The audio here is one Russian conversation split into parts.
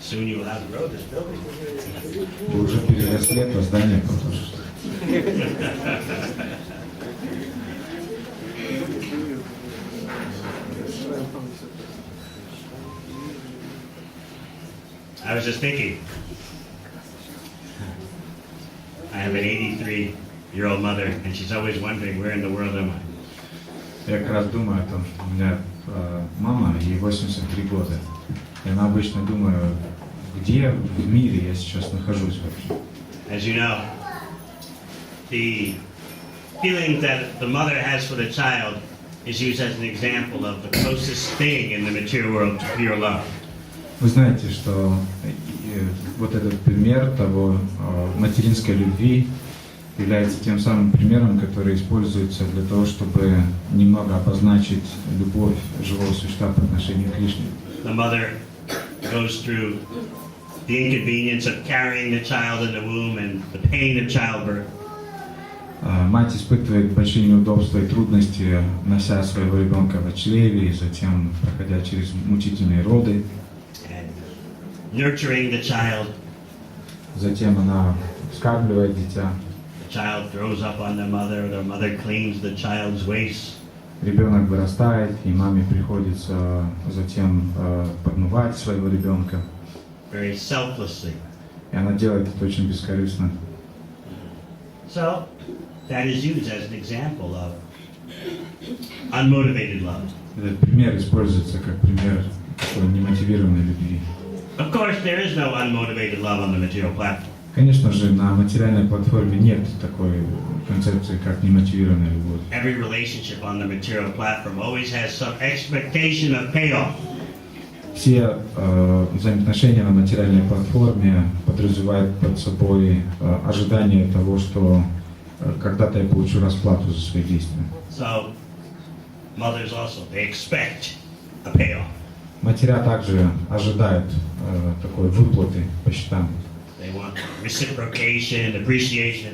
Soon you will have to grow this building. Вы уже переросли это здание, потому что... I was just thinking, I have an 83-year-old mother, and she's always wondering, where in the world am I? Я как раз думаю о том, что у меня мама, ей 83 года. И она обычно думает, где в мире я сейчас нахожусь вообще. As you know, the feeling that the mother has for the child is used as an example of the closest thing in the material world to pure love. Вы знаете, что вот этот пример того материнской любви является тем самым примером, который используется для того, чтобы немного обозначить любовь живого существа по отношению к Кришне. The mother goes through the inconvenience of carrying the child in the womb and the pain of childbirth. Мать испытывает большие неудобства и трудности, нося своего ребенка в чреве и затем проходя через мучительные роды. Nurturing the child. Затем она вскармливает дитя. The child throws up on the mother cleans the child's waist. Ребенок вырастает, и маме приходится затем подмывать своего ребенка. Very selflessly. И она делает это очень бескорыстно. So, that is used as an example of unmotivated love. Этот пример используется как пример такой немотивированной любви. Of course, there is no unmotivated love on the material platform. Конечно же, на материальной платформе нет такой концепции, как немотивированная любовь. Every relationship on the material platform always has some expectation of payoff. Все взаимоотношения на материальной платформе подразумевают под собой ожидание того, что когда-то я получу расплату за свои действия. So, mothers also, they expect a payoff. Матеря также ожидают такой выплаты по счетам. They want reciprocation, appreciation.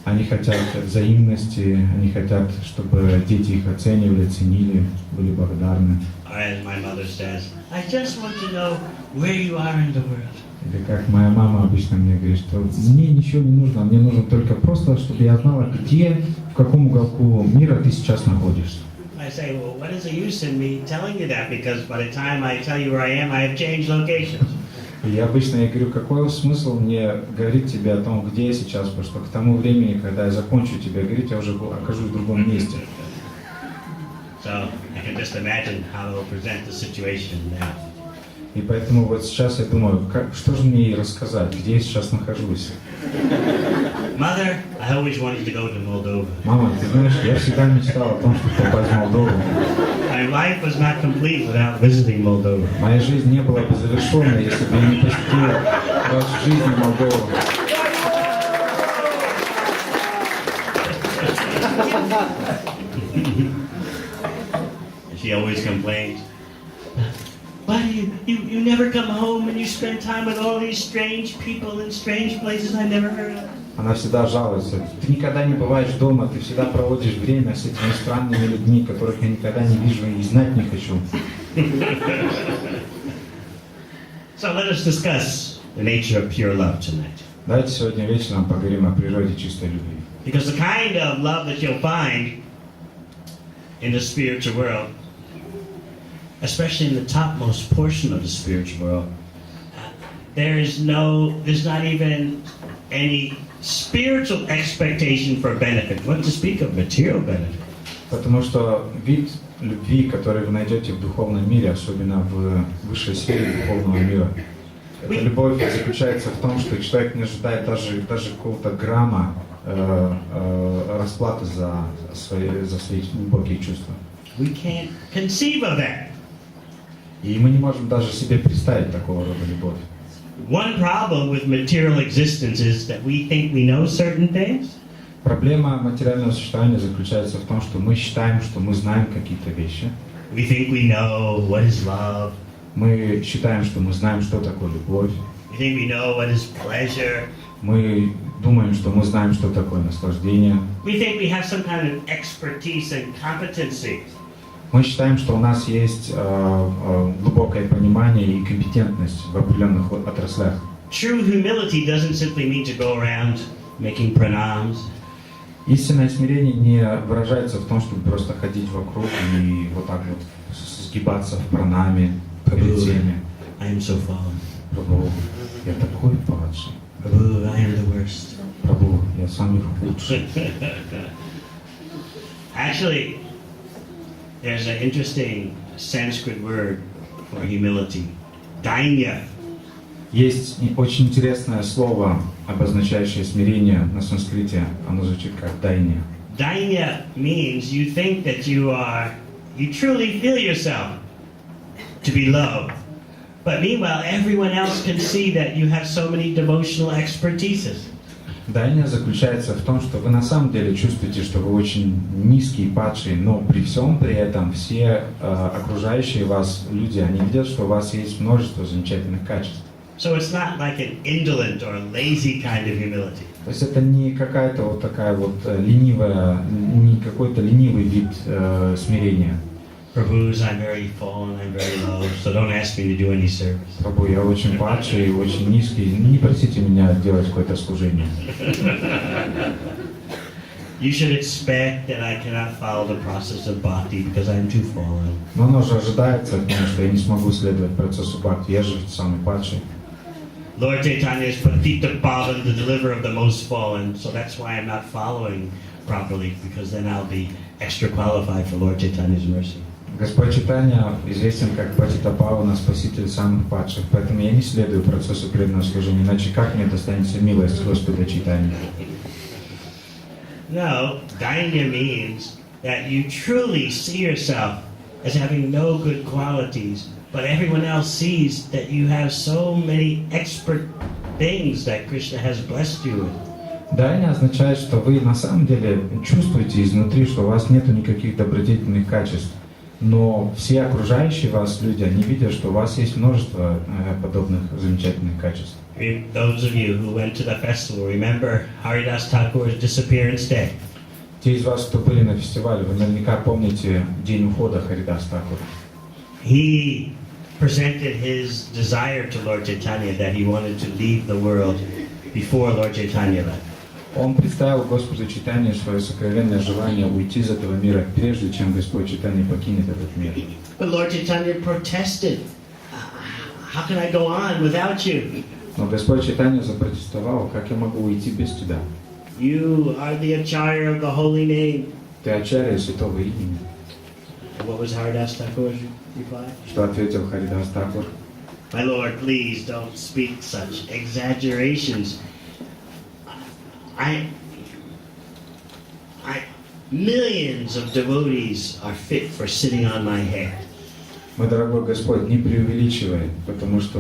Они хотят взаимности, они хотят, чтобы дети их оценивали, ценили, были благодарны. Or as my mother says, I just want to know where you are in the world. Или как моя мама обычно мне говорит, что мне ничего не нужно, мне нужно только просто, чтобы я знала, где, в каком уголку мира ты сейчас находишься. I say, well, what is the use in me telling you that? Because by the time I tell you where I am, I have changed locations. И я обычно говорю, какой смысл мне говорить тебе о том, где я сейчас, потому что к тому времени, когда я закончу тебе говорить, я уже окажусь в другом месте. So I can just imagine how they'll present the situation now. И поэтому вот сейчас я думаю, что же мне ей рассказать, где я сейчас нахожусь. Mother, I always wanted to go to Moldova. Мама, ты знаешь, я всегда мечтал о том, чтобы попасть в Молдову. My life was not complete without visiting Moldova. Моя жизнь не была бы завершенной, если бы я не посетил раз в жизни Молдову. She always complains. Why do you never come home and you spend time with all these strange people in strange places I never heard of? Она всегда жалуется. Ты никогда не бываешь дома, ты всегда проводишь время с этими странными людьми, которых я никогда не вижу и знать не хочу. So let us discuss the nature of pure love tonight. Давайте сегодня вечером поговорим о природе чистой любви. Because the kind of love that you'll find in the spiritual world, especially in the topmost portion of the spiritual world, there's not even any spiritual expectation for benefit. What to speak of material benefit? Потому что вид любви, который вы найдете в духовном мире, особенно в высшей сфере духовного мира, эта любовь заключается в том, что человек не ожидает даже какого-то грамма расплаты за свои глубокие чувства. We can't conceive of that. И мы не можем даже себе представить такого рода любовь. One problem with material existence is that we think we know certain things. Проблема материального существования заключается в том, что мы считаем, что мы знаем какие-то вещи. We think we know what is love. Мы считаем, что мы знаем, что такое любовь. We think we know what is pleasure. Мы думаем, что мы знаем, что такое наслаждение. We think we have some kind of expertise and competency. Мы считаем, что у нас есть глубокое понимание и компетентность в определенных отраслях. True humility doesn't simply mean to go around making pranams. Истинное смирение не выражается в том, чтобы просто ходить вокруг и вот так вот сгибаться в пранаме, перед всеми. I am so fallen. Прабху, я такой падший. Prabhu, I am the worst. Прабху, я самый худший. Actually, there's an interesting Sanskrit word for humility. Dainya. Есть очень интересное слово, обозначающее смирение на санскрите. Оно звучит как дайня. Dainya means you think that you truly feel yourself to be loved. But meanwhile, everyone else can see that you have so many devotional expertises. Дайня заключается в том, что вы на самом деле чувствуете, что вы очень низкий и падший, но при всем при этом все окружающие вас люди, они видят, что у вас есть множество замечательных качеств. So it's not like an indolent or lazy kind of humility. То есть это не какая-то вот такая вот ленивая, не какой-то ленивый вид смирения. Prabhus, I'm very fallen, I'm very low, so don't ask me to do any service. Прабху, я очень падший, очень низкий, не просите меня делать какое-то служение. You should expect that I cannot follow the process of bhakti because I'm too fallen. Но оно же ожидается от меня, что я не смогу следовать процессу бхакти, я же самый падший. Lord Chaitanya is Patita Pavan, the deliverer of the most fallen, so that's why I'm not following properly, because then I'll be extra qualified for Lord Chaitanya's mercy. Господь Чайтанья известен как Патита Павана, спаситель самых падших, поэтому я не следую процессу преданного служения, иначе как мне достанется милость Господа Чайтаньи? No, Dainya means that you truly see yourself as having no good qualities, but everyone else sees that you have so many expert things that Krishna has blessed you with. Дайня означает, что вы на самом деле чувствуете изнутри, что у вас нет никаких добродетельных качеств. Но все окружающие вас люди, они видят, что у вас есть множество подобных замечательных качеств. Those of you who went to the festival, remember Haridas Thakur's disappearance day. Те из вас, кто были на фестивале, вы наверняка помните день ухода Харидас Thakura. He presented his desire to Lord Chaitanya that he wanted to leave the world before Lord Chaitanya left. Он представил Господу Чайтанье свое сокровенное желание уйти из этого мира, прежде чем Господь Чайтанья покинет этот мир. But Lord Chaitanya protested. How can I go on without you? Но Господь Чайтанья запротестовал, как я могу уйти без тебя? You are the acharya of the holy name. Ты ачарья святого имени. What was Haridas Thakur's reply? Что ответил Харидас Thakур? My Lord, please don't speak such exaggerations. Millions of devotees are fit for sitting on my head. Мой дорогой Господь, не преувеличивай, потому что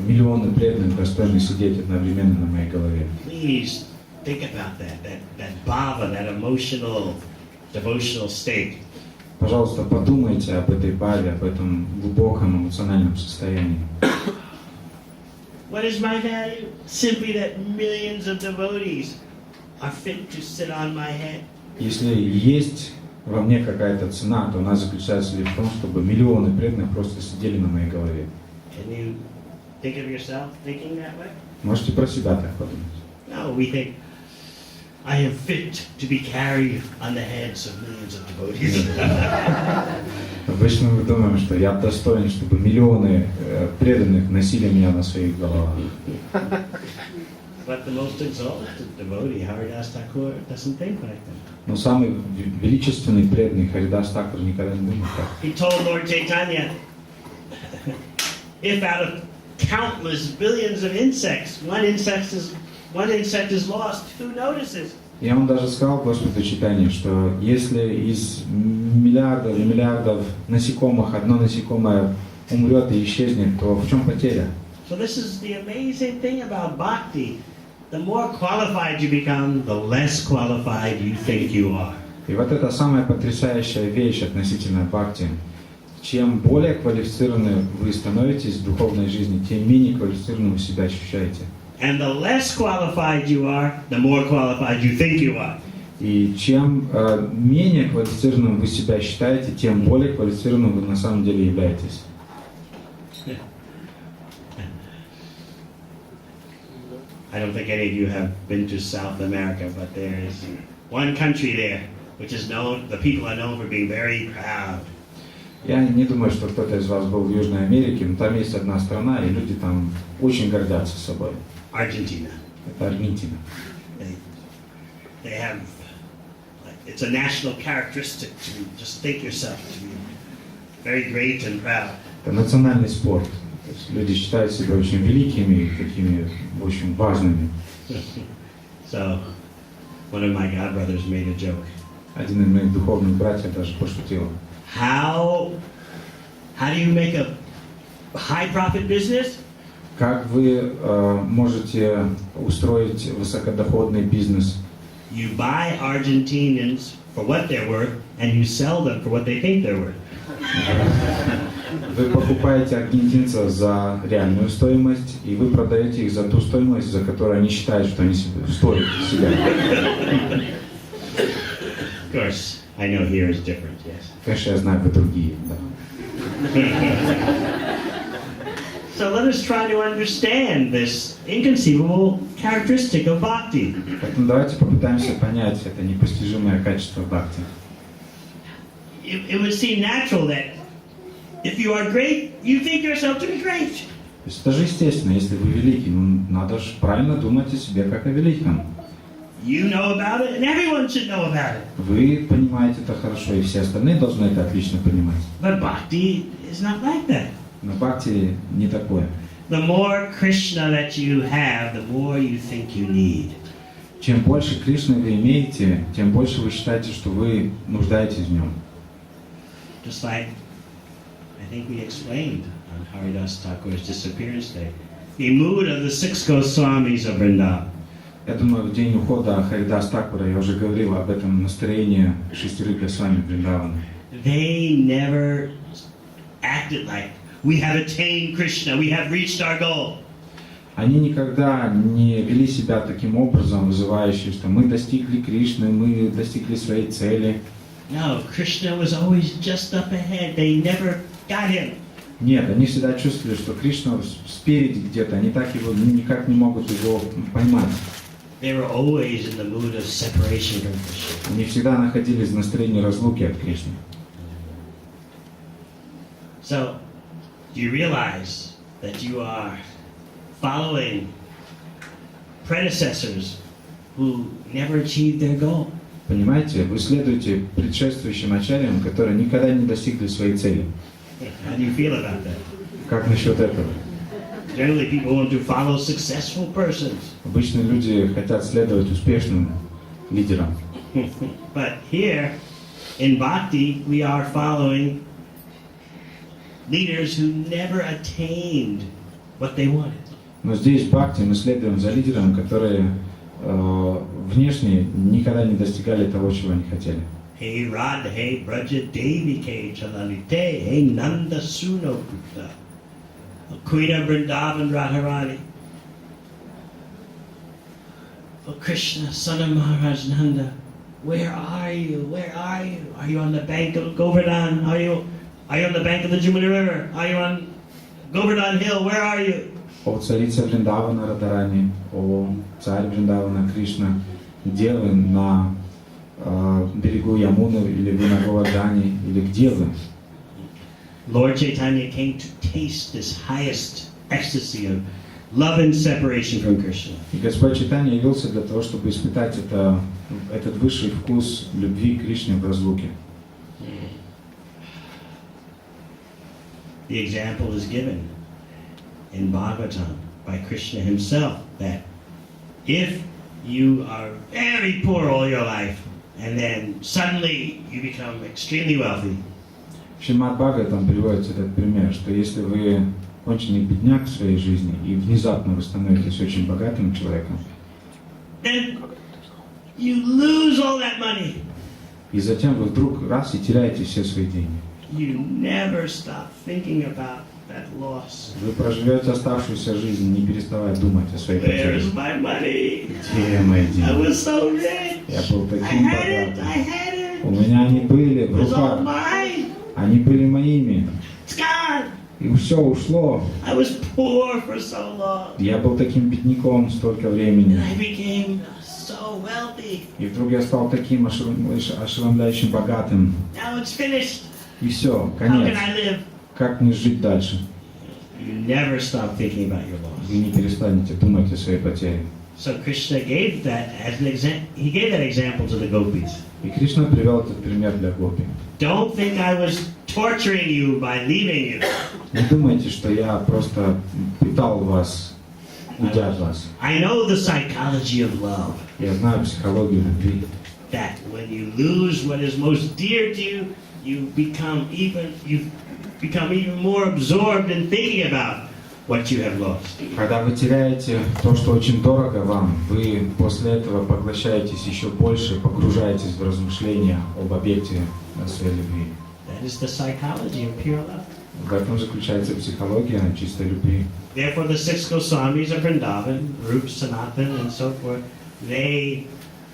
миллионы преданных достойны сидеть одновременно на моей голове. Please think about that bhava, that emotional, devotional state. Пожалуйста, подумайте об этой бхаве, об этом глубоком эмоциональном состоянии. What is my value? Simply that millions of devotees are fit to sit on my head. Если есть во мне какая-то цена, то она заключается лишь в том, чтобы миллионы преданных просто сидели на моей голове. Can you think of yourself thinking that way? Можете про себя так подумать. No, we think, I am fit to be carried on the heads of millions of devotees. Обычно мы думаем, что я достоин, чтобы миллионы преданных носили меня на своих головах. But the most exalted devotee, Haridas Thakur, doesn't think like that. Но самый величественный преданный Харидас Thakura никогда не думал так. He told Lord Chaitanya, if out of countless billions of insects, one insect is lost, who notices? И он даже сказал Господу Чайтанье, что если из миллиардов и миллиардов насекомых одно насекомое умрет и исчезнет, то в чем потеря? So this is the amazing thing about bhakti. The more qualified you become, the less qualified you think you are. И вот это самая потрясающая вещь относительно бхакти. Чем более квалифицированы вы становитесь в духовной жизни, тем менее квалифицированным вы себя ощущаете. And the less qualified you are, the more qualified you think you are. И чем менее квалифицированным вы себя считаете, тем более квалифицированным вы на самом деле являетесь. I don't think any of you have been to South America, but there is one country there which is known, the people are known for being very proud. Я не думаю, что кто-то из вас был в Южной Америке, но там есть одна страна, и люди там очень гордятся собой. Argentina. Это Аргентина. They have, it's a national characteristic to just think yourself to be very great and proud. Это национальный спорт. То есть люди считают себя очень великими и такими очень важными. So, one of my god brothers made a joke. Один из моих духовных братьев даже пошутил. How do you make a high profit business? Как вы можете устроить высокодоходный бизнес? You buy Argentinians for what they're worth, and you sell them for what they think they're worth. Вы покупаете аргентинцев за реальную стоимость, и вы продаете их за ту стоимость, за которую они считают, что они стоят себя. Of course, I know here is different, yes. Конечно, я знаю, вы другие, да. So let us try to understand this inconceivable characteristic of bhakti. Поэтому давайте попытаемся понять это непостижимое качество бхакти. It would seem natural that if you are great, you think yourself to be great. То есть это же естественно, если вы великий, ну надо же правильно думать о себе как о великом. You know about it, and everyone should know about it. Вы понимаете это хорошо, и все остальные должны это отлично понимать. But bhakti is not like that. Но бхакти не такое. The more Krishna that you have, the more you think you need. Чем больше Кришны вы имеете, тем больше вы считаете, что вы нуждаетесь в нем. Just like I think we explained on Haridas Thakur's disappearance day, the mood of the 6 Goswamis of Vrindavan. Я думаю, в день ухода Харидас Такура я уже говорил об этом настроении 6 Госвами Вриндавана. They never acted like we have attained Krishna, we have reached our goal. Они никогда не вели себя таким образом, вызывающим, что мы достигли Кришны, мы достигли своей цели. No, Krishna was always just up ahead. They never got him. Нет, они всегда чувствовали, что Кришна спереди где-то, они так его никак не могут его поймать. They were always in the mood of separation from Krishna. Они всегда находились в настроении разлуки от Кришны. So, do you realize that you are following predecessors who never achieved their goal? Понимаете, вы следуете предшествующим ачарьям, которые никогда не достигли своей цели. How do you feel about that? Как насчет этого? Generally, people want to follow successful persons. Обычно люди хотят следовать успешным лидерам. But here, in Bhakti, we are following leaders who never attained what they wanted. Но здесь в Бхакти мы следуем за лидером, которые внешне никогда не достигали того, чего они хотели. Hey Radha, hey Braja Devi ke Chalalite, hey Nanda Suno Gupta, Queen of Vrindavan Radharani. Oh Krishna, son of Maharaj Nanda, where are you? Where are you? Are you on the bank of Govardhan? Are you on the bank of the Jumuna River? Are you on Govardhan Hill? Where are you? О царица Вриндавана Радарани, о царь Вриндавана Кришна, где вы, на берегу Ямуны или вы на Говардхане, или где вы? Lord Chaitanya came to taste this highest ecstasy of love and separation from Krishna. И Господь Чайтанья явился для того, чтобы испытать этот высший вкус любви к Кришне в разлуке. The example is given in Bhagavatam by Krishna himself that if you are very poor all your life and then suddenly you become extremely wealthy, В Шримад Бхагаватам приводится этот пример, что если вы конченый бедняк в своей жизни и внезапно вы становитесь очень богатым человеком, then you lose all that money. и затем вы вдруг раз и теряете все свои деньги. You never stop thinking about that loss. Вы проживете оставшуюся жизнь, не переставая думать о своей потере. Where's my money? Где мои I деньги? was so rich. Я был I таким had it. богатым. I had it. У меня они были It в was all руках. mine. Они были моими. It's gone. И все ушло. I was poor for so long. Я был таким бедняком столько And времени. I became so wealthy. И вдруг я стал таким ошеломляющим богатым. Now it's finished. И все, How конец. can I live? Как мне жить дальше? You never stop thinking about your loss. Вы не перестанете думать о своей потере. So Krishna gave that as an example. He gave that example to the gopis. И Кришна привел этот пример для гопи. Don't think I was torturing you by leaving you. Не думайте, что я просто пытал вас, уйдя от вас. I know the psychology of love. Я знаю психологию любви. That when you lose what is most dear to you, you become even more absorbed in thinking about what you have lost. Когда вы теряете то, что очень дорого вам, вы после этого поглощаетесь еще больше, погружаетесь в размышления об объекте своей любви. That is the psychology of pure love. В этом заключается психология чистой любви. Therefore, the six Goswamis of Vrindavan, Rup, Sanatan, and so forth, they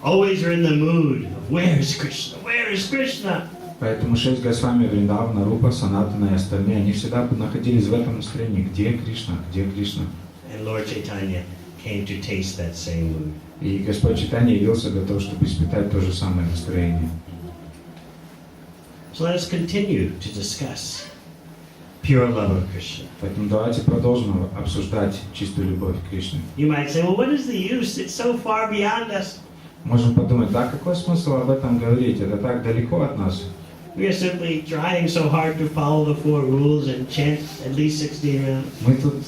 always are in the mood of where is Krishna? Where is Krishna? Поэтому 6 Госвами Вриндавана, Рупа, Санатана и остальные, они всегда находились в этом настроении. Где Кришна? Где Кришна? And Lord Chaitanya came to taste that same mood. И Господь Чайтанья явился для того, чтобы испытать то же самое настроение. So let us continue to discuss pure love of Krishna. Поэтому давайте продолжим обсуждать чистую любовь к Кришне. You might say, well, what is the use? It's so far beyond us. Можем подумать, да, какой смысл об этом говорить? Это так далеко от нас. We are simply trying so hard to follow the four rules and chant at least 16 rounds. Мы тут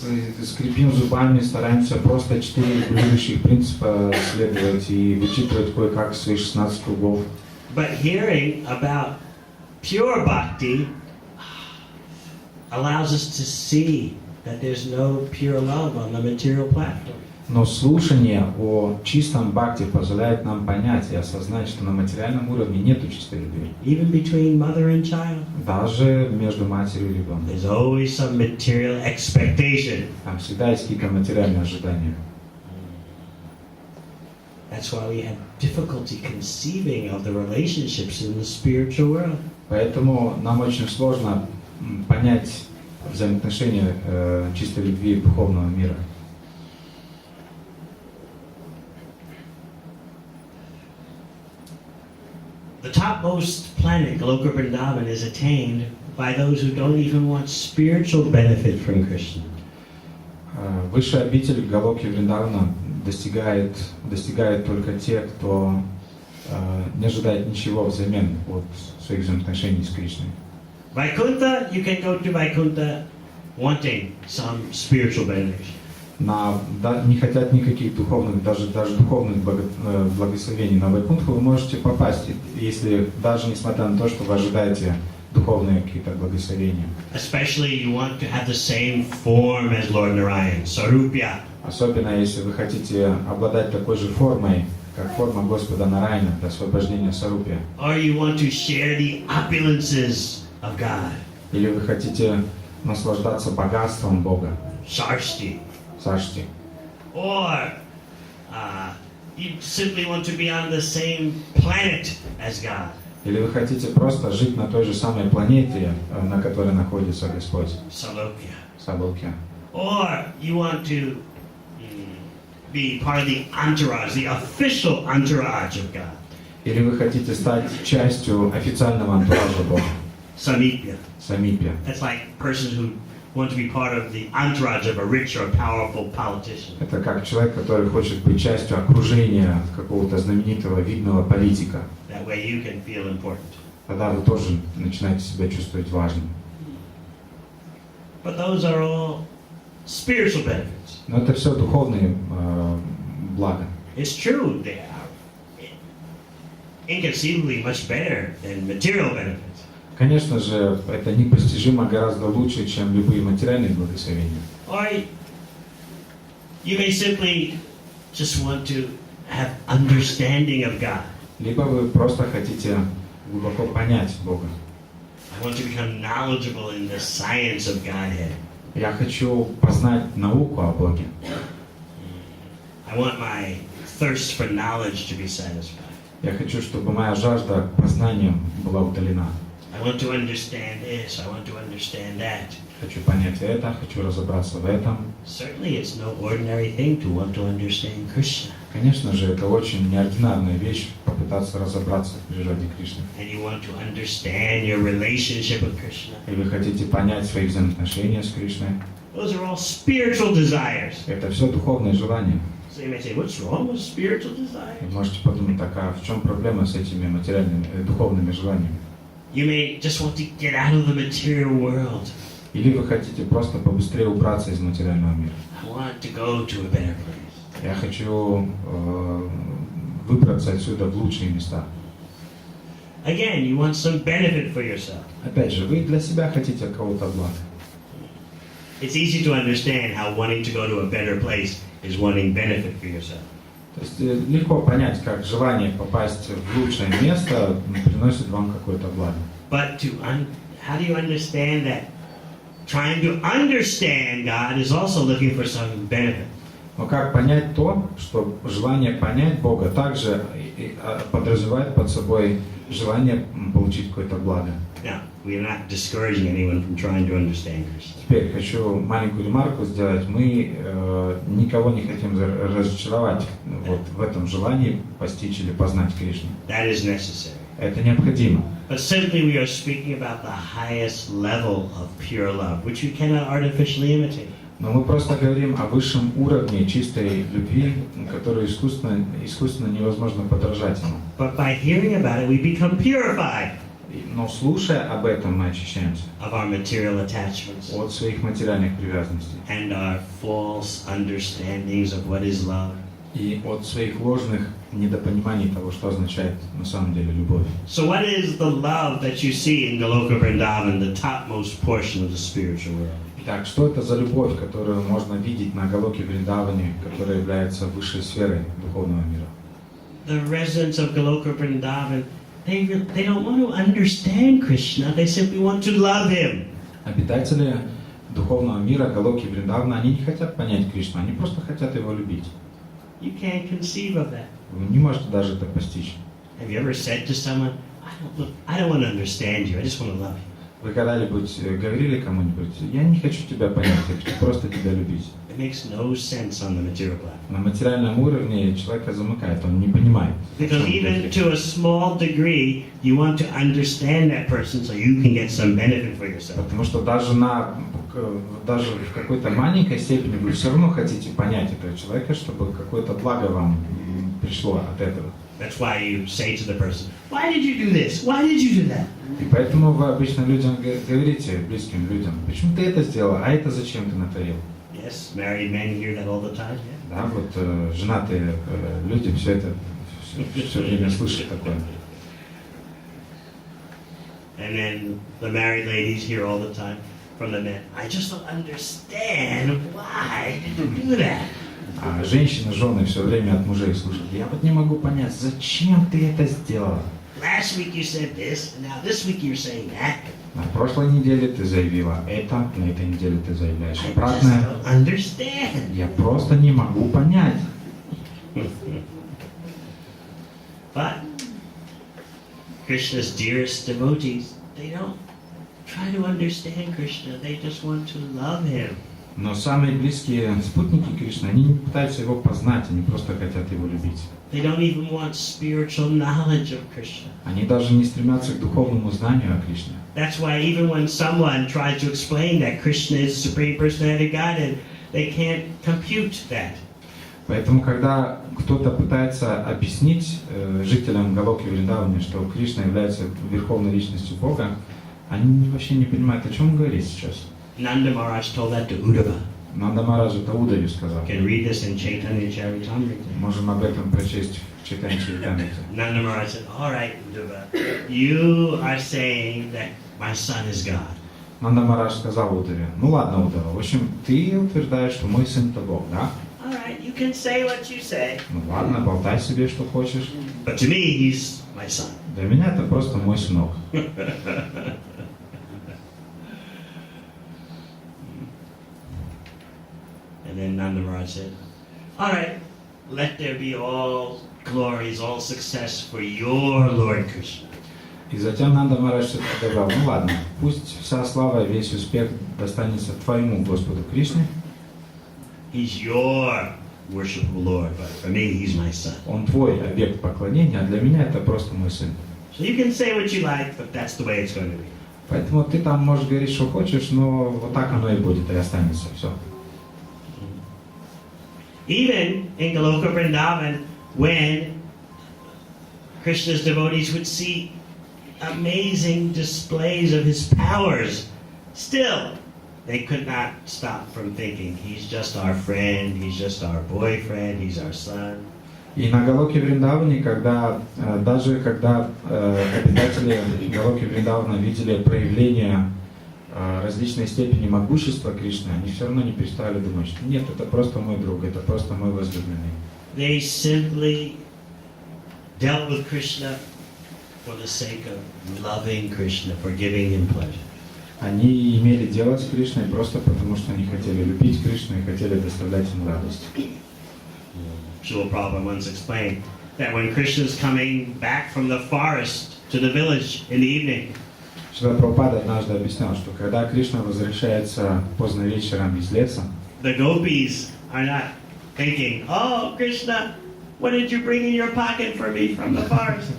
скрипим зубами, стараемся просто 4 регулирующих принципа следовать и вычитывать кое-как свои 16 кругов. But hearing about pure bhakti allows us to see that there's no pure love on the material platform. Но слушание о чистом бхакти позволяет нам понять и осознать, что на материальном уровне нет чистой любви. Even between mother and child, Даже между матерью и ребенком. there's always some material expectation. Там всегда есть какие-то материальные ожидания. That's why we have difficulty conceiving of the relationships in the spiritual world. Поэтому нам очень сложно понять взаимоотношения чистой любви и духовного мира. The topmost planet, Goloka Vrindavan, is attained by those who don't even want spiritual benefit from Krishna. Высшая обитель Галоки Вриндавана достигает только те, кто не ожидает ничего взамен от своих взаимоотношений с Кришной. Vaikuntha, you can go to Vaikuntha wanting some spiritual benefit. Не хотят никаких духовных, даже духовных благословений на Вайкунтху, вы можете попасть, если даже несмотря на то, что вы ожидаете духовные какие-то благословения. Especially you want to have the same form as Lord Narayan, Sarupya. Особенно если вы хотите обладать такой же формой, как форма Господа Нараяна для освобождения Сарупья. Or you want to share the opulences of God. Или вы хотите наслаждаться богатством Бога, Sarshti. Сашти. Or you simply want to be on the same planet as God. Или вы хотите просто жить на той же самой планете, на которой находится Господь, Salokya. Сабалкя. Or you want to be part of the entourage, the official entourage of God. Или вы хотите стать частью официального антуража Бога, Samipya. Самипья. That's like persons who want to be part of the entourage of a rich or powerful politician. Это как человек, который хочет быть частью окружения какого-то знаменитого, видного политика. That way you can feel important. Тогда вы тоже начинаете себя чувствовать важным. But those are all spiritual benefits. Но это все духовные блага. It's true, they are inconceivably much better than material benefits. Конечно же, это непостижимо гораздо лучше, чем любые материальные благословения. Or you may simply just want to have understanding of God. Либо вы просто хотите глубоко понять Бога. I want to become knowledgeable in the science of Godhead. Я хочу познать науку о Боге. I want my thirst for knowledge to be satisfied. Я хочу, чтобы моя жажда к познанию была удалена. I want to understand this, I want to understand that. Хочу понять это, хочу разобраться в этом. Certainly it's no ordinary thing to want to understand Krishna. Конечно же, это очень неординарная вещь попытаться разобраться в природе Кришны. And you want to understand your relationship with Krishna. И вы хотите понять свои взаимоотношения с Кришной. Those are all spiritual desires. Это все духовные желания. So you may say, what's wrong with spiritual Вы desires? можете подумать, так, а в чем проблема с этими материальными, духовными желаниями? You may just want to get out of the material world. Или вы хотите просто побыстрее убраться из материального мира? I want to go to a better place. Я хочу выбраться отсюда в лучшие места. Again, you want some benefit for yourself. Опять же, вы для себя хотите кого-то блага. It's easy to understand how wanting to go to a better place is wanting benefit for yourself. То есть легко понять, как желание попасть в лучшее место приносит вам какое-то благо. But how do you understand that? Trying to understand God is also looking for some benefit. Но как понять то, что желание понять Бога также подразумевает под собой желание получить какое-то благо? Now, we are not discouraging anyone from trying to understand Krishna. Теперь хочу маленькую ремарку сделать. Мы никого не хотим разочаровать вот в этом желании постичь или познать Кришну. That is necessary. Это необходимо. But simply we are speaking about the highest level of pure love, which you cannot artificially imitate. Но мы просто говорим о высшем уровне чистой любви, которую искусственно невозможно подражать ему. But by hearing about it, we become purified Но слушая об этом, мы очищаемся of our material attachments от своих материальных привязанностей and our false understandings of what is love. и от своих ложных недопониманий того, что означает на самом деле любовь. So what is the love that you see in Goloka Vrindavan, the topmost portion of the spiritual world? Итак, что это за любовь, которую можно видеть на Галоке Вриндаване, которая является высшей сферой духовного мира? The residents of Goloka Vrindavan, they don't want to understand Krishna, they simply want to love Him. Обитатели духовного мира Галоки Вриндавана, они не хотят понять Кришну, они просто хотят его любить. You can't conceive of that. Вы не можете даже это постичь. Have you ever said to someone, I don't want to understand you, I just want to love you? Вы когда-нибудь говорили кому-нибудь, я не хочу тебя понять, я хочу просто тебя любить. It makes no sense on the material plan. На материальном уровне человека замыкает, он не понимает. Because even to a small degree, you want to understand that person so you can get some benefit for yourself. Потому что даже в какой-то маленькой степени вы все равно хотите понять этого человека, чтобы какое-то благо вам пришло от этого. That's why you say to the person, why did you do this? Why did you do that? И поэтому вы обычно людям говорите, близким людям, почему ты это сделал, а это зачем ты натворил? Yes, married men hear that all the time. Yeah. Да, вот женатые люди все это все время слышат такое. And then the married ladies hear all the time from the men, I just don't understand why did you do that? А женщины, жены все время от мужей слушают, я вот не могу понять, зачем ты это сделала? Last week you said this, and now this week you're saying that. На прошлой неделе ты заявила это, на этой неделе ты заявляешь I just обратное. don't understand. Я просто не могу понять. But Krishna's dearest devotees, they don't try to understand Krishna, they just want to love Him. Но самые близкие спутники Кришны, они не пытаются его познать, они просто хотят его любить. They don't even want spiritual knowledge of Krishna. Они даже не стремятся к духовному знанию о Кришне. That's why even when someone tries to explain that Krishna is the Supreme Personality of Godhead, they can't compute that. Поэтому, когда кто-то пытается объяснить жителям Галоки Вриндавани, что Кришна является верховной личностью Бога, они вообще не понимают, о чем он говорит сейчас. Nanda Maharaj told that to Uddhava. Нанда Махарадж это Удаве сказал. You can read this in Chaitanya Charitamrita. Можем об этом прочесть в Чайтанье Чаритамрите. Nanda Maharaj said, all right, Uddhava, you are saying that my son is God. Нанда Махарадж сказал Удаве, ну ладно, Удава, в общем, ты утверждаешь, что мой сын это Бог, да? All right, you can say what you say. Ну ладно, болтай себе, что хочешь. But to me, he's my son. Для меня это просто мой сынок. And then Nanda Maharaj said, all right, let there be all glories, all success for your Lord Krishna. И затем Нанда Махарадж сказал, ну ладно, пусть вся слава и весь успех достанется твоему Господу Кришне. He's your worshipful Lord, but for me, he's my son. Он твой объект поклонения, а для меня это просто мой сын. So you can say what you like, but that's the way it's going to be. Поэтому ты там можешь говорить, что хочешь, но вот так оно и будет, и останется, все. Even in Goloka Vrindavan, when Krishna's devotees would see amazing displays of his powers, still they could not stop from thinking, he's just our friend, he's just our boyfriend, he's our son. И на Галоке Вриндаване, даже когда обитатели Галоки Вриндавана видели проявление различной степени могущества Кришны, они все равно не перестали думать, что нет, это просто мой друг, это просто мой возлюбленный. They simply dealt with Krishna for the sake of loving Krishna, for giving him pleasure. Они имели дело с Кришной просто потому, что они хотели любить Кришну и хотели доставлять ему радость. Srila Prabhupada once explained that when Krishna is coming back from the forest to the village in the evening, Шрила Прабхупада однажды объяснял, что когда Кришна возвращается поздно вечером из леса, the gopis are not thinking, oh, Krishna, what did you bring in your pocket for me from the forest?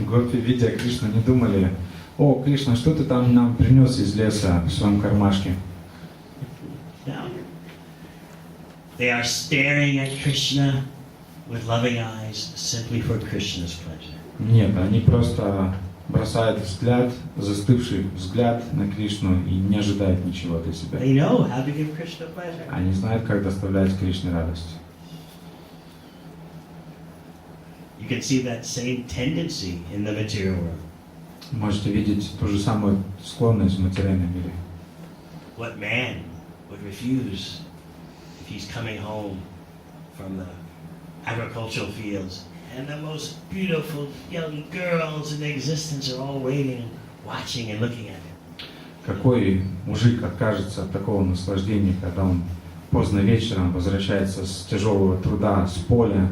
гопи, видя Кришну, не думали, о, Кришна, что ты там нам принес из леса в своем кармашке? No. They are staring at Krishna with loving eyes simply for Krishna's pleasure. Нет, они просто бросают взгляд, застывший взгляд на Кришну и не ожидают ничего для себя. They know how to give Krishna pleasure. Они знают, как доставлять Кришне радость. You can see that same tendency in the material world. Можете видеть ту же самую склонность в материальном мире. What man would refuse if he's coming home from the agricultural fields and the most beautiful young girls in existence are all waiting, watching and looking at him? Какой мужик откажется от такого наслаждения, когда он поздно вечером возвращается с тяжелого труда, с поля,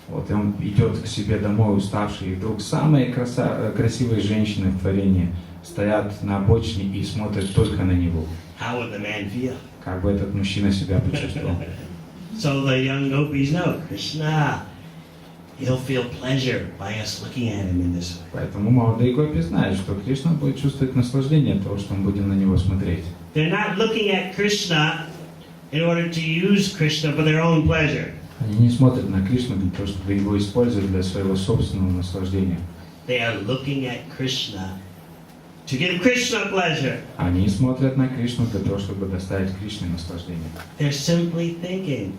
вот, и он идет к себе домой уставший, и вдруг самые красивые женщины в творении стоят на обочине и смотрят только на него. How would the man feel? Как бы этот мужчина себя почувствовал? So the young gopis know, Krishna, he'll feel pleasure by us looking at him in this way. Поэтому молодые гопи знают, что Кришна будет чувствовать наслаждение от того, что мы будем на него смотреть. They're not looking at Krishna in order to use Krishna for their own pleasure. Они не смотрят на Кришну для того, чтобы его использовать для своего собственного наслаждения. They are looking at Krishna to give Krishna pleasure. Они смотрят на Кришну для того, чтобы доставить Кришне наслаждение. They're simply thinking,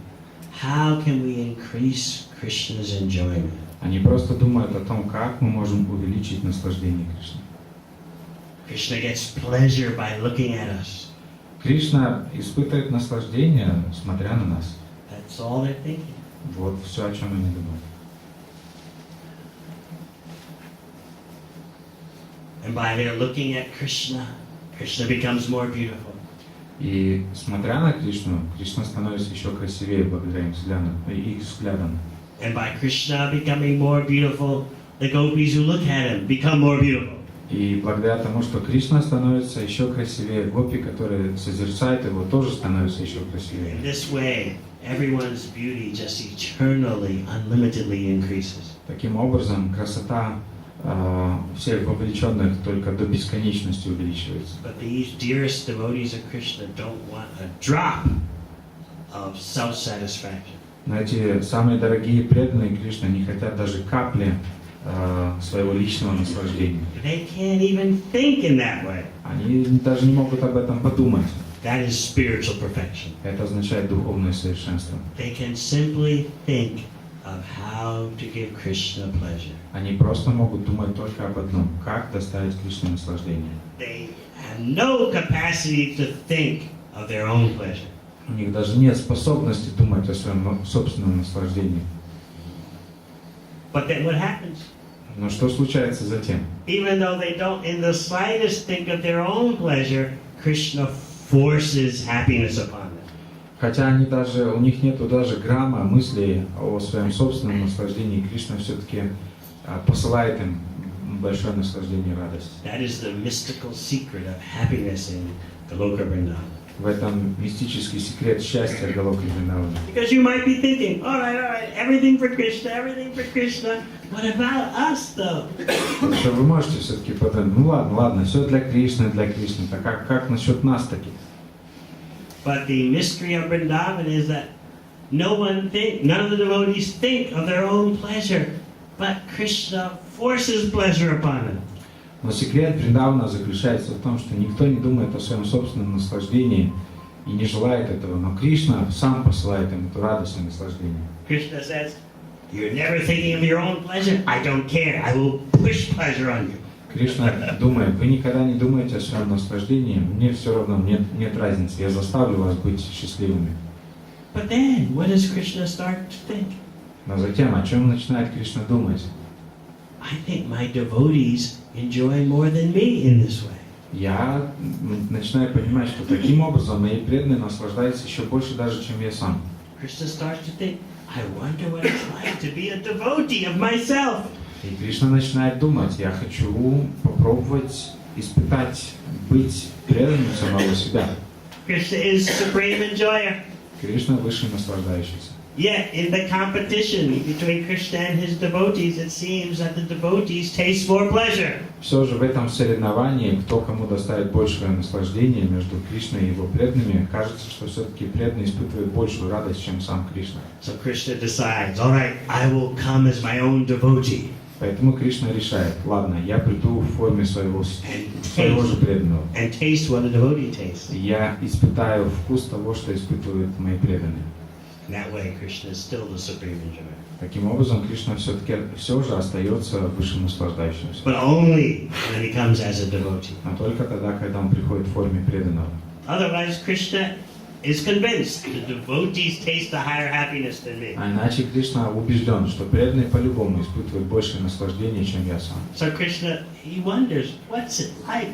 how can we increase Krishna's enjoyment? Они просто думают о том, как мы можем увеличить наслаждение Кришны. Krishna gets pleasure by looking at us. Кришна испытывает наслаждение, смотря на нас. That's all they're thinking. Вот все, о чем они думают. And by their looking at Krishna, Krishna becomes more beautiful. И смотря на Кришну, Кришна становится еще красивее благодаря их взглядам. And by Krishna becoming more beautiful, the gopis who look at him become more beautiful. И благодаря тому, что Кришна становится еще красивее, гопи, которые созерцают его, тоже становятся еще красивее. In this way, everyone's beauty just eternally, unlimitedly increases. Таким образом, красота всех вовлеченных только до бесконечности увеличивается. But these dearest devotees of Krishna don't want a drop of self-satisfaction. Но эти самые дорогие преданные Кришны не хотят даже капли своего личного наслаждения. They can't even think in that way. Они даже не могут об этом подумать. That is spiritual perfection. Это означает духовное совершенство. They can simply think of how to give Krishna pleasure. Они просто могут думать только об одном: как доставить Кришне наслаждение. They have no capacity to think of their own pleasure. У них даже нет способности думать о своем собственном наслаждении. But then what happens? Но что случается затем? Even though they don't in the slightest think of their own pleasure, Krishna forces happiness upon them. Хотя они даже, у них нету даже грамма мыслей о своем собственном наслаждении, Кришна все-таки посылает им большое наслаждение и радость. That is the mystical secret of happiness in Goloka Vrindavan. В этом мистический секрет счастья Галоки Вриндавана. Because you might be thinking, all right, everything for Krishna. What about us, though? Потому что вы можете все-таки подумать, ну ладно, все для Кришны, так как насчет нас таких? But the mystery of Vrindavan is that none of the devotees think of their own pleasure, but Krishna forces pleasure upon them. Но секрет Вриндавана заключается в том, что никто не думает о своем собственном наслаждении и не желает этого, но Кришна сам посылает им эту радость и наслаждение. Krishna says, you're never thinking of your own pleasure? I don't care. I will push pleasure on you. Кришна думает, вы никогда не думаете о своем наслаждении, мне все равно, нет разницы, я заставлю вас быть счастливыми. But then, what does Krishna start to think? Но затем, о чем начинает Кришна думать? I think my devotees enjoy more than me in this way. Я начинаю понимать, что таким образом мои преданные наслаждаются еще больше даже, чем я сам. Krishna starts to think, I wonder what it's like to be a devotee of myself. И Кришна начинает думать, я хочу попробовать испытать, быть преданным самого себя. Krishna is supreme enjoyer. Кришна высший наслаждающийся. Yet, in the competition between Krishna and his devotees, it seems that the devotees taste more pleasure. Все же в этом соревновании, кто кому доставит большее наслаждение между Кришной и его преданными, кажется, что все-таки преданный испытывает большую радость, чем сам Кришна. So Krishna decides, all right, I will come as my own devotee. Поэтому Кришна решает, ладно, я приду в форме своего же преданного. And taste what a devotee tastes. Я испытаю вкус того, что испытывают мои преданные. In that way, Krishna is still the supreme enjoyer. Таким образом, Кришна все-таки все же остается высшим наслаждающимся. But only when he comes as a devotee. Но только тогда, когда он приходит в форме преданного. Otherwise, Krishna is convinced the devotees taste a higher happiness than me. А иначе Кришна убежден, что преданные по-любому испытывают большее наслаждение, чем я сам. So Krishna, he wonders, what's it like?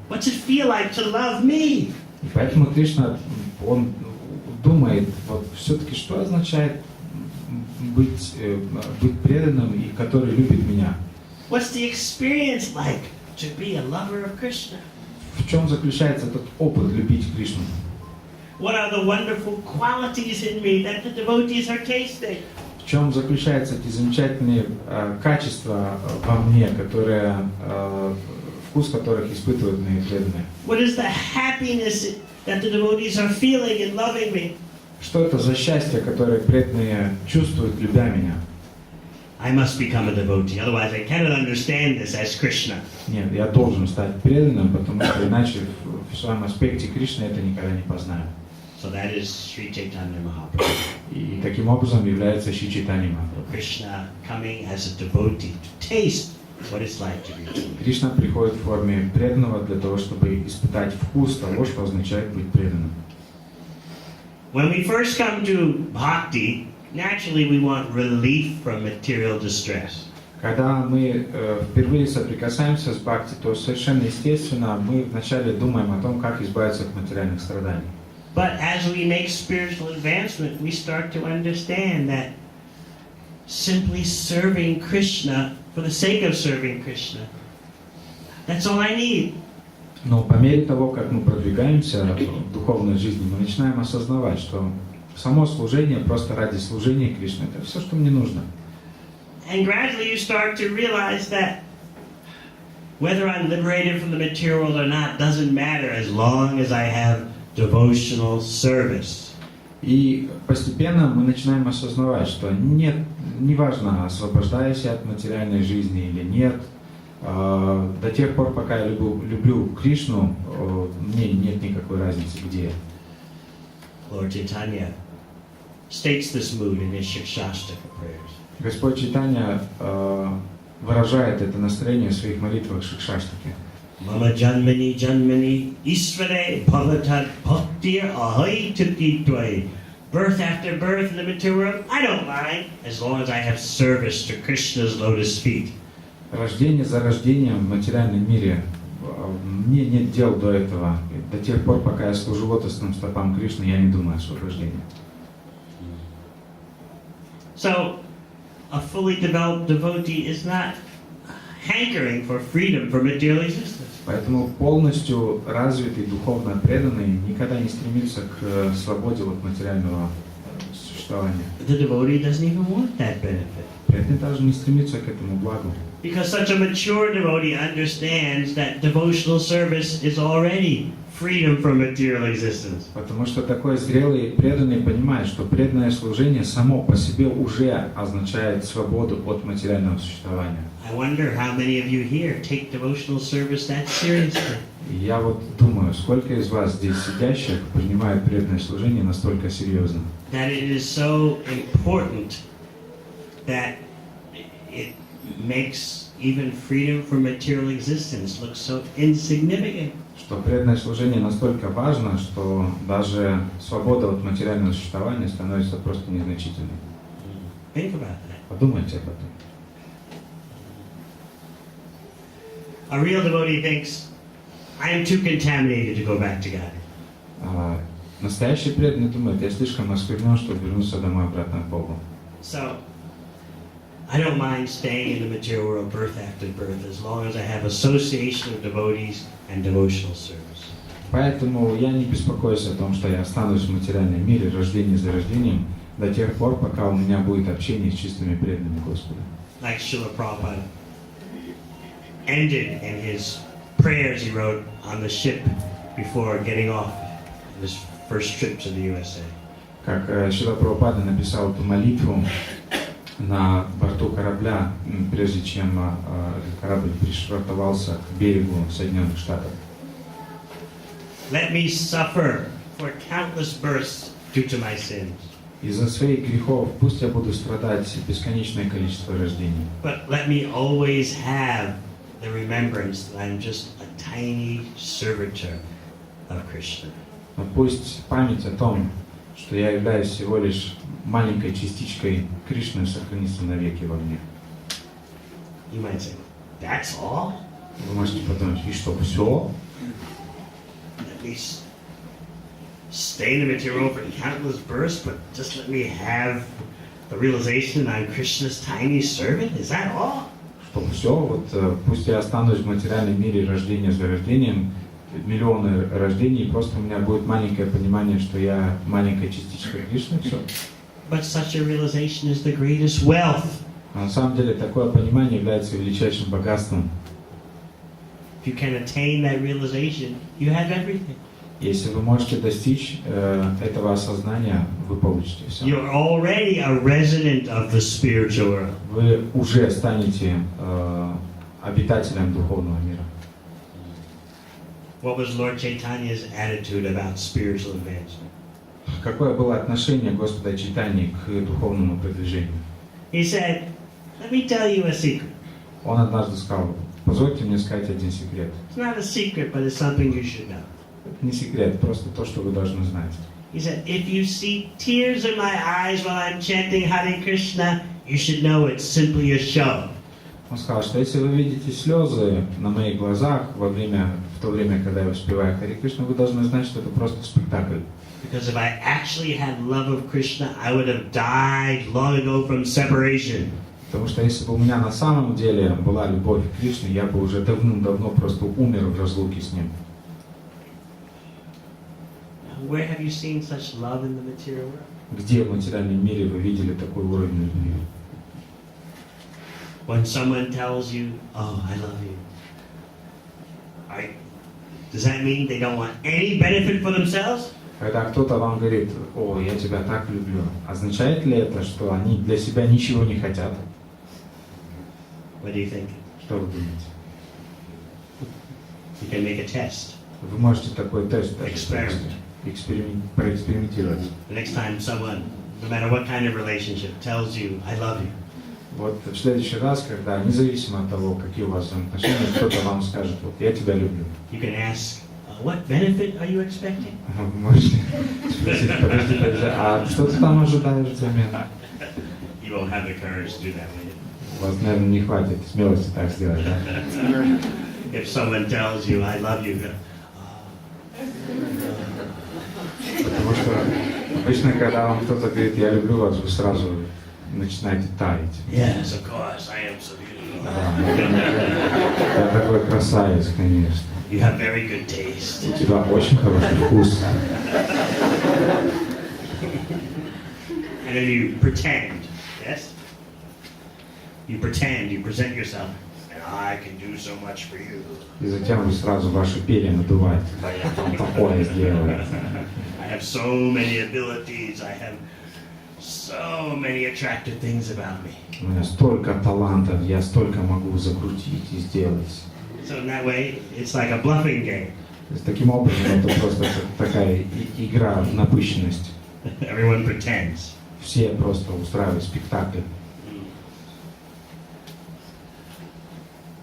What's it feel like to love me? И поэтому Кришна, он думает, вот все-таки что означает быть преданным и который любит меня? What's the experience like to be a lover of Krishna? В чем заключается этот опыт любить Кришну? What are the wonderful qualities in me that the devotees are tasting? В чем заключаются эти замечательные качества во мне, которые, вкус которых испытывают мои преданные? What is the happiness that the devotees are feeling in loving me? Что это за счастье, которое преданные чувствуют, любя меня? I must become a devotee, otherwise I cannot understand this as Krishna. Нет, я должен стать преданным, потому что иначе в своем аспекте Кришны это никогда не познаю. So that is Sri Chaitanya Mahaprabhu. И таким образом является Шри Чайтанья Махапрабху. Krishna coming as a devotee to taste what it's like to be a devotee. Кришна приходит в форме преданного для того, чтобы испытать вкус того, что означает быть преданным. When we first come to bhakti, naturally we want relief from material distress. Когда мы впервые соприкасаемся с бхакти, то совершенно естественно мы вначале думаем о том, как избавиться от материальных страданий. But as we make spiritual advancement, we start to understand that simply serving Krishna for the sake of serving Krishna, that's all I need. Но по мере того, как мы продвигаемся в духовной жизни, мы начинаем осознавать, что само служение просто ради служения Кришне – это все, что мне нужно. And gradually you start to realize that whether I'm liberated from the material world or not doesn't matter as long as I have devotional service. И постепенно мы начинаем осознавать, что нет, неважно, освобождаюсь я от материальной жизни или нет, до тех пор, пока я люблю Кришну, мне нет никакой разницы, где я. Lord Chaitanya states this mood in his Shikshashtaka prayers. Господь Чайтанья выражает это настроение в своих молитвах Шикшаштаке. Mama janmani janmani isvare bhavatad bhaktir ahai tuki tvai. Birth after birth in the material world, I don't mind, as long as I have service to Krishna's lotus feet. Рождение за рождением в материальном мире, мне нет дел до этого. До тех пор, пока я служу лотосным стопам Кришны, я не думаю о освобождении. So, a fully developed devotee is not hankering for freedom from material existence. Поэтому полностью развитый, духовно преданный никогда не стремится к свободе от материального существования. The devotee doesn't even want that benefit. Преданный даже не стремится к этому благу. Because such a mature devotee understands that devotional service is already freedom from material existence. Потому что такой зрелый преданный понимает, что преданное служение само по себе уже означает свободу от материального существования. I wonder how many of you here take devotional service that seriously. И я вот думаю, сколько из вас здесь сидящих принимают преданное служение настолько серьезно. That it is so important that it makes even freedom from material existence look so insignificant. Что преданное служение настолько важно, что даже свобода от материального существования становится просто незначительной. Think about that. Подумайте об этом. A real devotee thinks, I am too contaminated to go back to God. Настоящий преданный думает, я слишком осквернен, чтобы вернуться домой обратно к Богу. So, I don't mind staying in the material world birth after birth as long as I have association of devotees and devotional service. Поэтому я не беспокоюсь о том, что я останусь в материальном мире рождение за рождением до тех пор, пока у меня будет общение с чистыми преданными Господу. Like Srila Prabhupada ended in his prayers he wrote on the ship before getting off his first trip to the USA. Как Шрила Прабхупада написал эту молитву на борту корабля, прежде чем этот корабль пришвартовался к берегу Соединенных Штатов. Let me suffer for countless births due to my sins. Из-за своих грехов пусть я буду страдать бесконечное количество рождений. But let me always have the remembrance that I'm just a tiny servitor of Krishna. Но пусть память о том, что я являюсь всего лишь маленькой частичкой Кришны, сохранится навеки во мне. You might say, that's all? Вы можете подумать, и что, все? At least stay in the material world for countless births, but just let me have the realization that I'm Krishna's tiny servant? Is that all? Что все, вот пусть я останусь в материальном мире рождение за рождением, миллионы рождений, и просто у меня будет маленькое понимание, что я маленькая частичка Кришны, все. But such a realization is the greatest wealth. А на самом деле такое понимание является величайшим богатством. If you can attain that realization, you have everything. Если вы можете достичь этого осознания, вы получите все. You're already a resident of the spiritual world. Вы уже станете обитателем духовного мира. What was Lord Chaitanya's attitude about spiritual advancement? Какое было отношение Господа Чайтаньи к духовному продвижению? He said, let me tell you a secret. Он однажды сказал, позвольте мне сказать один секрет. It's not a secret, but it's something you should know. Это не секрет, просто то, что вы должны знать. He said, if you see tears in my eyes while I'm chanting Hare Krishna, you should know it's simply a show. Он сказал, что если вы видите слезы на моих глазах в то время, когда я воспеваю Харе Кришну, вы должны знать, что это просто спектакль. Because if I actually had love of Krishna, I would have died long ago from separation. Потому что если бы у меня на самом деле была любовь к Кришне, я бы уже давным-давно просто умер в разлуке с ним. Where have you seen such love in the material world? Где в материальном мире вы видели такой уровень любви? When someone tells you, oh, I love you, does that mean they don't want any benefit for themselves? Когда кто-то вам говорит, о, я тебя так люблю, означает ли это, что они для себя ничего не хотят? What do you think? Что вы думаете? You can make a test. Вы можете такой тест проэкспериментировать. The next time someone, no matter what kind of relationship, tells you, I love you. Вот в следующий раз, когда, независимо от того, какие у вас взаимоотношения, кто-то вам скажет, вот, я тебя люблю. You can ask, what benefit are you expecting? Вы можете спросить, подожди, а что ты там ожидаешь взамен? You won't have the courage to do that, will you? У вас, наверное, не хватит смелости так сделать, да? if someone tells you, I love you, Потому что обычно, когда вам кто-то говорит, я люблю вас, вы сразу начинаете таять. yes, of course, I am so beautiful. Я такой красавец, конечно. You have very good taste. У тебя очень хороший вкус. And then you pretend, yes? You pretend, you present yourself, and I can do so much for you. И затем вы сразу ваши перья надуваете. Да, я там такое сделаю. I have so many abilities, I have so many attractive things about me. У меня столько талантов, я столько могу закрутить и сделать. So in that way, it's like a bluffing game. То есть, таким образом, это просто такая игра в напыщенность. Everyone pretends. Все просто устраивают спектакль.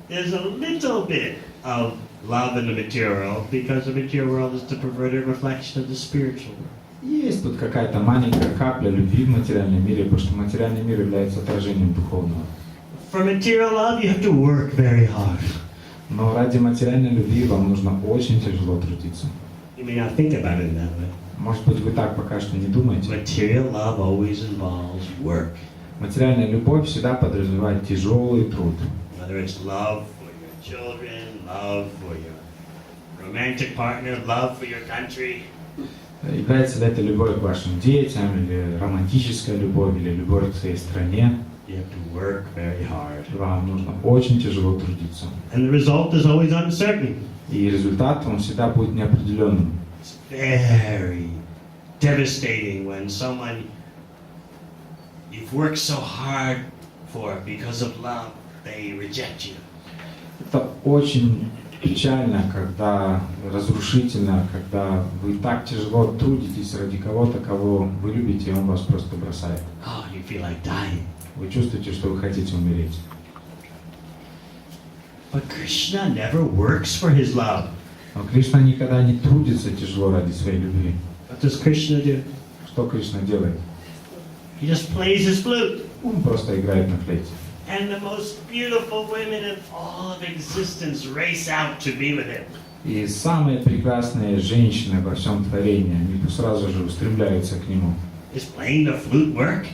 There's a little bit of love in the material world because the material world is the perverted reflection of the spiritual world. Есть тут какая-то маленькая капля любви в материальном мире, потому что материальный мир является отражением духовного. For material love, you have to work very hard. Но ради материальной любви вам нужно очень тяжело трудиться. You may not think about it that way. Может быть, вы так пока что не думаете. Material love always involves work. Материальная любовь всегда подразумевает тяжелый труд. Whether it's love for your children, love for your romantic partner, love for your country. Является ли это любовь к вашим детям, или романтическая любовь, или любовь к своей стране? You have to work very hard. Вам нужно очень тяжело трудиться. And the result is always uncertain. И результат, он всегда будет неопределенным. It's very devastating when someone you've worked so hard for because of love, they reject you. Это очень печально, когда разрушительно, когда вы так тяжело трудитесь ради кого-то, кого вы любите, и он вас просто бросает. Oh, you feel like dying. Вы чувствуете, что вы хотите умереть. But Krishna never works for his love. Но Кришна никогда не трудится тяжело ради своей любви. What does Krishna do? Что Кришна делает? He just plays his flute. Он просто играет на флейте. And the most beautiful women in all of existence race out to be with him. И самые прекрасные женщины во всем творении, они сразу же устремляются к нему. Is playing the flute work?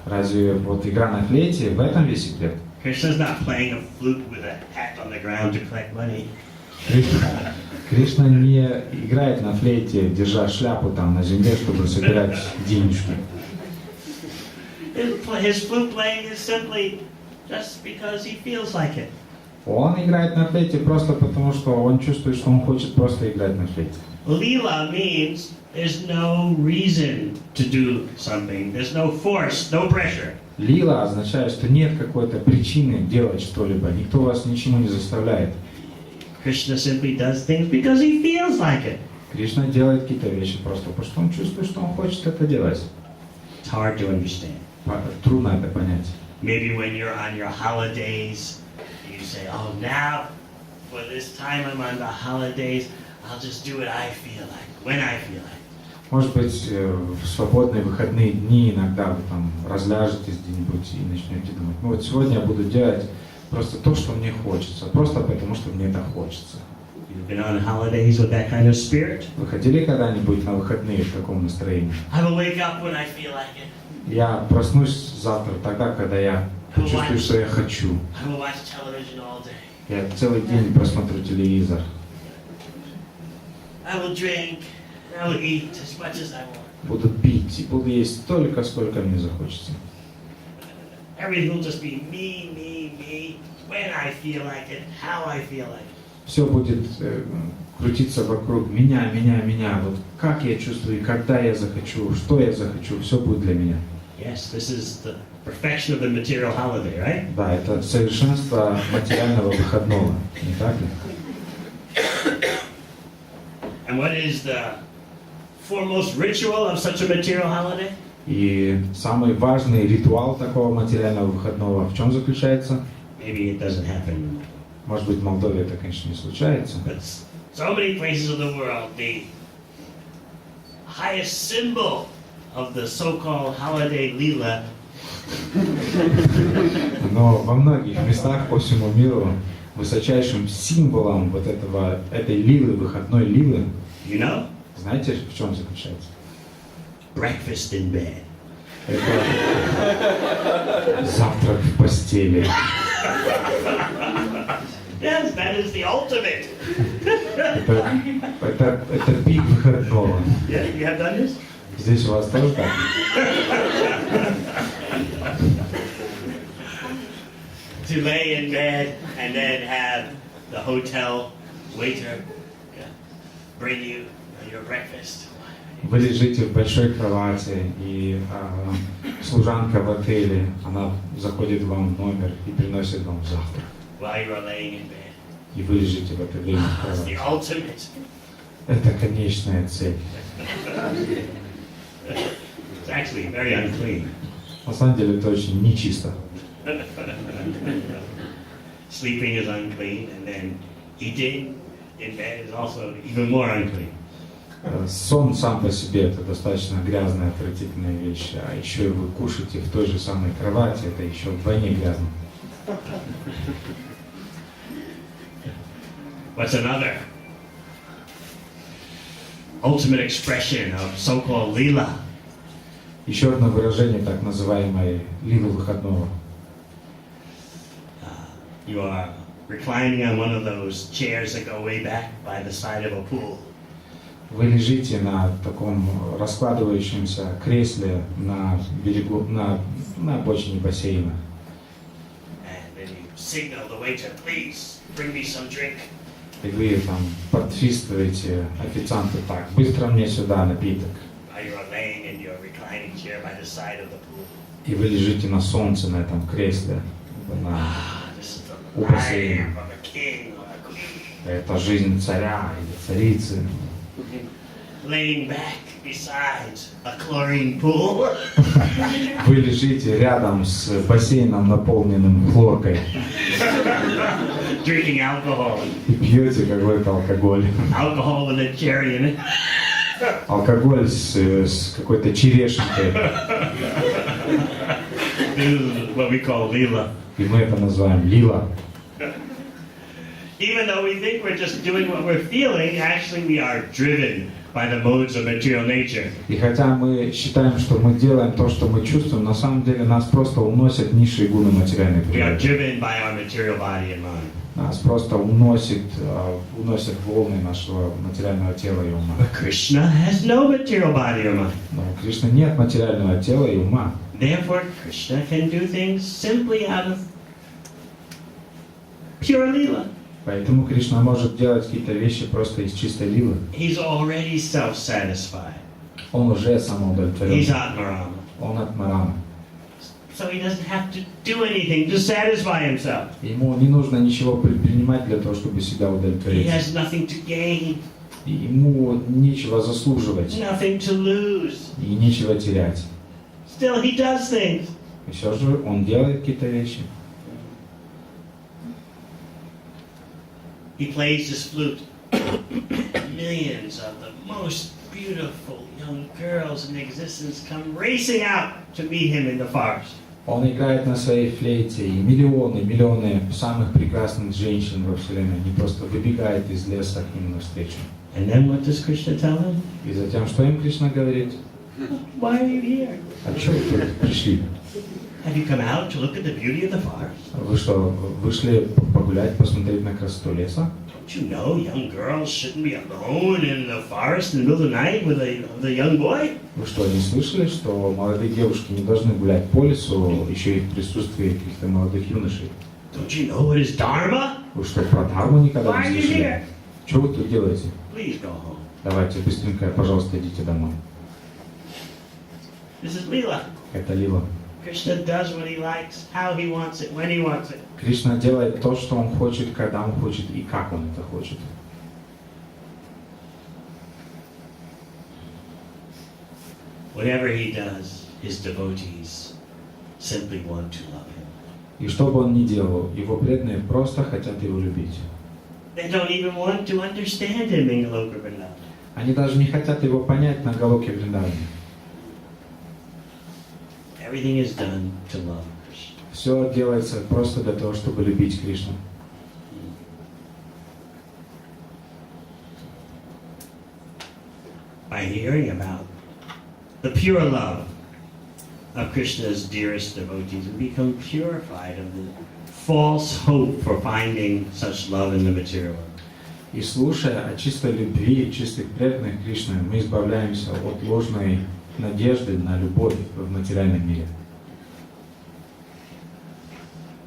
Разве вот игра на флейте, в этом весь секрет? Krishna's not playing a flute with a hat on the ground to collect money. Кришна не играет на флейте, держа шляпу там на земле, чтобы собирать денежки. His flute playing is simply just because he feels like it. Он играет на флейте просто потому, что он чувствует, что он хочет просто играть на флейте. Lila means there's no reason to do something. There's no force, no pressure. Лила означает, что нет какой-то причины делать что-либо. Никто вас ничему не заставляет. Krishna simply does things because he feels like it. Кришна делает какие-то вещи просто потому, что он чувствует, что он хочет это делать. It's hard to understand. Трудно это понять. Maybe when you're on your holidays, you say, oh, now, for this time I'm on the holidays, I'll just do what I feel like, when I feel like. Может быть, в свободные выходные дни иногда вы там разляжетесь где-нибудь и начнете думать, ну вот сегодня я буду делать просто то, что мне хочется, просто потому, что мне это хочется. You've been on holidays with that kind of spirit? Вы ходили когда-нибудь на выходные в таком настроении? I will wake up when I feel like it. Я проснусь завтра тогда, когда я почувствую, что я хочу. I will watch television all day. Я целый день просмотрю телевизор. I will drink, I will eat as much as I want. Буду пить и буду есть столько, сколько мне захочется. Everything will just be me, me, me, when I feel like it, how I feel like it. Все будет крутиться вокруг меня, меня, меня. Вот как я чувствую, когда я захочу, что я захочу, все будет для меня. Yes, this is the perfection of the material holiday, right? Да, это совершенство материального выходного, не так ли? And what is the foremost ritual of such a material holiday? И самый важный ритуал такого материального выходного в чем заключается? Maybe it doesn't happen. Может быть, в Молдове это, конечно, не случается. But so many places of the world, the highest symbol of the so-called holiday lila Но во многих местах по всему миру высочайшим символом вот этой лилы, выходной лилы, You know? знаете, в чем заключается? Breakfast in bed. Это завтрак в постели. Yes, that is the ultimate. Это пик выходного. Yeah, you have done this? Здесь у вас тоже так? To lay in bed and then have the hotel waiter bring you your breakfast. Вы лежите в большой кровати, и служанка в отеле, она заходит вам в номер и приносит вам завтрак. While you are laying in bed. И вы лежите в это время в It's the кровати. ultimate. Это конечная цель. It's actually very unclean. На самом деле это очень нечисто. Sleeping is unclean, and then eating in bed is also even more unclean. Сон сам по себе это достаточно грязная, отвратительная вещь, а еще и вы кушаете в той же самой кровати, это еще вдвойне грязно. What's another ultimate expression of so-called lila? Еще одно выражение так называемой лилы выходного. You are reclining on one of those chairs that go way back by the side of a pool. Вы лежите на таком раскладывающемся кресле на берегу, на обочине бассейна. And then you signal the waiter, please bring me some drink. И вы там подсвистываете официанту так, быстро мне сюда напиток. While you are laying in your reclining chair by the side of the pool. И вы лежите на солнце, на этом кресле. This is У the бассейна. life of a king or a queen. Это жизнь царя или царицы. Laying back beside a chlorine pool. Вы лежите рядом с бассейном, наполненным хлоркой, Drinking alcohol. и пьете какой-то алкоголь. Alcohol with a cherry in it. Алкоголь с какой-то черешенкой. This is what we call lila. И мы это называем лила. Even though we think we're just doing what we're feeling, actually we are driven by the modes of material nature. И хотя мы считаем, что мы делаем то, что мы чувствуем, на самом деле нас просто уносят низшие гуны материальной We are природы. driven by our material бody and mind. Нас просто уносят волны нашего материального тела и ума. But Krishna has no material body or mind. Но у Кришны нет материального тела и ума. Therefore, Krishna can do things simply out of pure lila. Поэтому Кришна может делать какие-то вещи просто из чистой лилы. He's already self-satisfied. Он уже He's самоудовлетворен. Atmarama. Он атмарама. So he doesn't have to do anything to satisfy himself. Ему не нужно ничего предпринимать для того, чтобы себя He удовлетворить. has nothing to gain, И ему нечего заслуживать nothing to lose. и нечего терять. Still, he does things. И все же он делает какие-то вещи. He plays his flute. Millions of the most beautiful young girls in existence come racing out to meet him in the forest. Он играет на своей флейте, и миллионы самых прекрасных женщин во Вселенной, они просто выбегают из леса к нему навстречу. And then what does Krishna tell him? И затем, что им Кришна говорит? Why are you here? А что вы тут пришли? Have you come out to look at the beauty of the forest? Вы что, вышли погулять, посмотреть на красоту леса? Don't you know young girls shouldn't be alone in the forest in the middle of the night with a young boy? Вы что, не слышали, что молодые девушки не должны гулять по лесу, еще и в присутствии каких-то молодых юношей? Don't you know what is dharma? Вы что, про дхарму никогда Why are не you слышали? here? Что вы тут делаете? Please go home. Давайте быстренько, пожалуйста, идите домой. This is Leela. Это лила. Krishna does what he likes, how he wants it, when he wants it. Кришна делает то, что он хочет, когда он хочет и как он это хочет. Whatever he does, his devotees simply want to love him. И что бы он ни делал, его преданные просто хотят его любить. They don't even want to understand him in Goloka Vrindavan. Они даже не хотят его понять на Галоке Вриндаване. Everything is done to love Krishna. Все делается просто для того, чтобы любить Кришну. by hearing about the pure love of Krishna's dearest devotees and become purified of the false hope for finding such love in the material world. И слушая о чистой любви, чистых преданных Кришны, мы избавляемся от ложной надежды на любовь в материальном мире.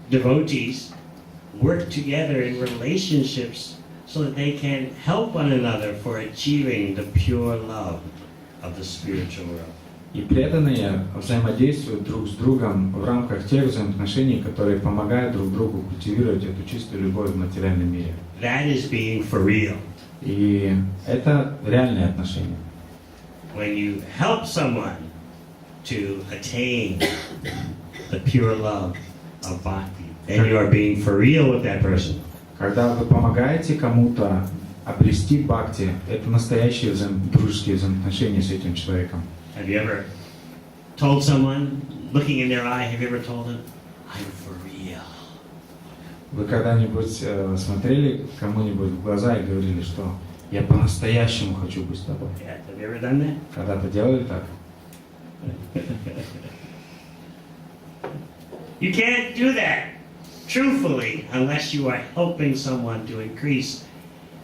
Devotees work together in relationships so that they can help one another for achieving the pure love of the spiritual world. И преданные взаимодействуют друг с другом в рамках тех взаимоотношений, которые помогают друг другу культивировать эту чистую любовь в материальном мире. That is being for real. И это реальные отношения. When you help someone to attain the pure love of bhakti, then you are being for real with that person. Когда вы помогаете кому-то обрести бхакти, это настоящие дружеские взаимоотношения с этим человеком. Have you ever told someone, looking in their eye, have you ever told them, I'm for real? Вы когда-нибудь смотрели кому-нибудь в глаза и говорили, что я по-настоящему хочу быть с тобой? Yeah, have you ever done that? Когда-то делали так? You can't do that truthfully unless you are helping someone to increase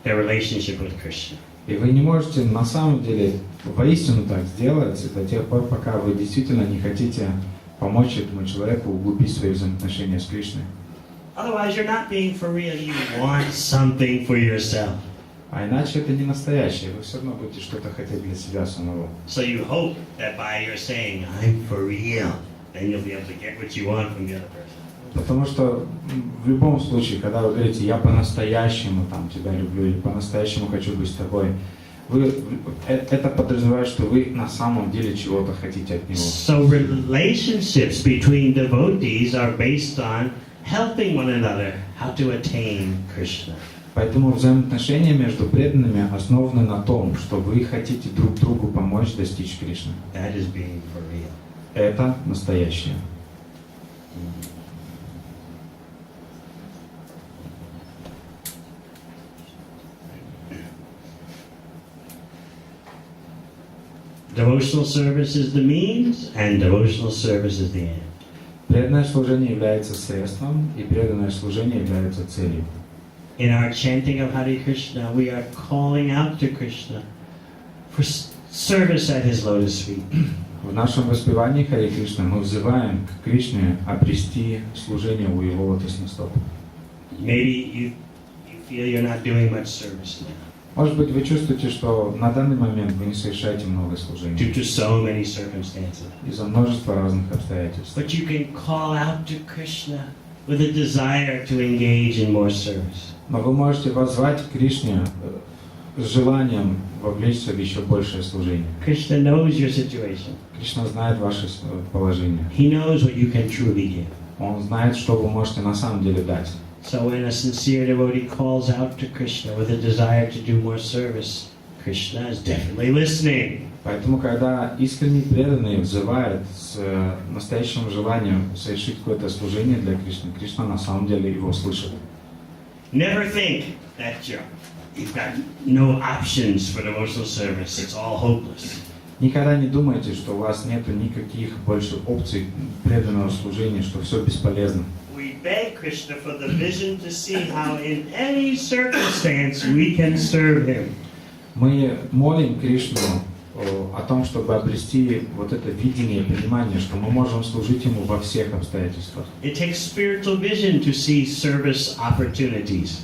their relationship with Krishna. И вы не можете на самом деле воистину так сделать до тех пор, пока вы действительно не хотите помочь этому человеку углубить свои взаимоотношения с Кришной. Otherwise, you're not being for real. You want something for yourself. А иначе это не настоящее, вы все равно будете что-то хотеть для себя самого. So you hope that by your saying, I'm for real, then you'll be able to get what you want from the other person. Потому что в любом случае, когда вы говорите, я по-настоящему там тебя люблю или по-настоящему хочу быть с тобой, это подразумевает, что вы на самом деле чего-то хотите от него. So relationships between devotees are based on helping one another how to attain Krishna. Поэтому взаимоотношения между преданными основаны на том, что вы хотите друг другу помочь достичь Кришны. That is being for real. Это настоящее. Devotional service is the means, and devotional service is the end. Преданное служение является средством, и преданное служение является целью. In our chanting of Hare Krishna, we are calling out to Krishna for service at His lotus feet. В нашем воспевании Харе Кришна мы взываем к Кришне обрести служение у Его лотосных стоп. Maybe you feel you're not doing much service now Может быть, вы чувствуете, что на данный момент вы не совершаете много due служений to so many circumstances. из-за множества разных обстоятельств. But you can call out to Krishna with a desire to engage in more service. Но вы можете воззвать к Кришне с желанием вовлечься в еще большее служение. Krishna knows your situation. Кришна знает ваше положение. He knows what you can truly give. Он знает, что вы можете на самом деле дать. So when a sincere devotee calls out to Krishna with a desire to do more service, Krishna is definitely listening. Поэтому, когда искренний преданный взывает с настоящим желанием совершить какое-то служение для Кришны, Кришна на самом деле его слышит. Never think that you've got no options for devotional service. It's all hopeless. Никогда не думайте, что у вас нет никаких больше опций преданного служения, что все бесполезно. We beg Krishna for the vision to see how in any circumstance we can serve Him. Мы молим Кришну о том, чтобы обрести вот это видение, понимание, что мы можем служить Ему во всех обстоятельствах. It takes spiritual vision to see service opportunities.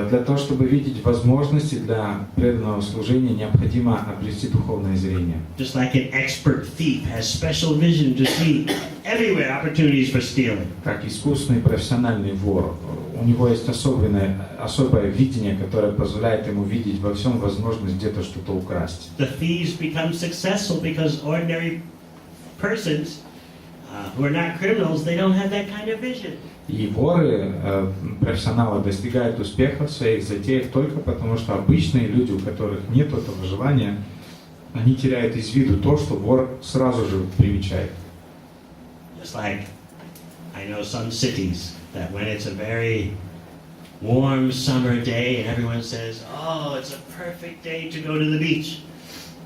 Для того, чтобы видеть возможности для преданного служения, необходимо обрести духовное зрение. Just like an expert thief has special vision to see everywhere opportunities for stealing. Как искусный профессиональный вор, у него есть особое видение, которое позволяет ему видеть во всем возможность где-то что-то украсть. The thieves become successful because ordinary persons who are not criminals, they don't have that kind of vision. И воры, профессионалы, достигают успеха в своих затеях только потому, что обычные люди, у которых нет этого желания, они теряют из виду то, что вор сразу же примечает. Just like I know some cities that when it's a very warm summer day and everyone says, oh, it's a perfect day to go to the beach.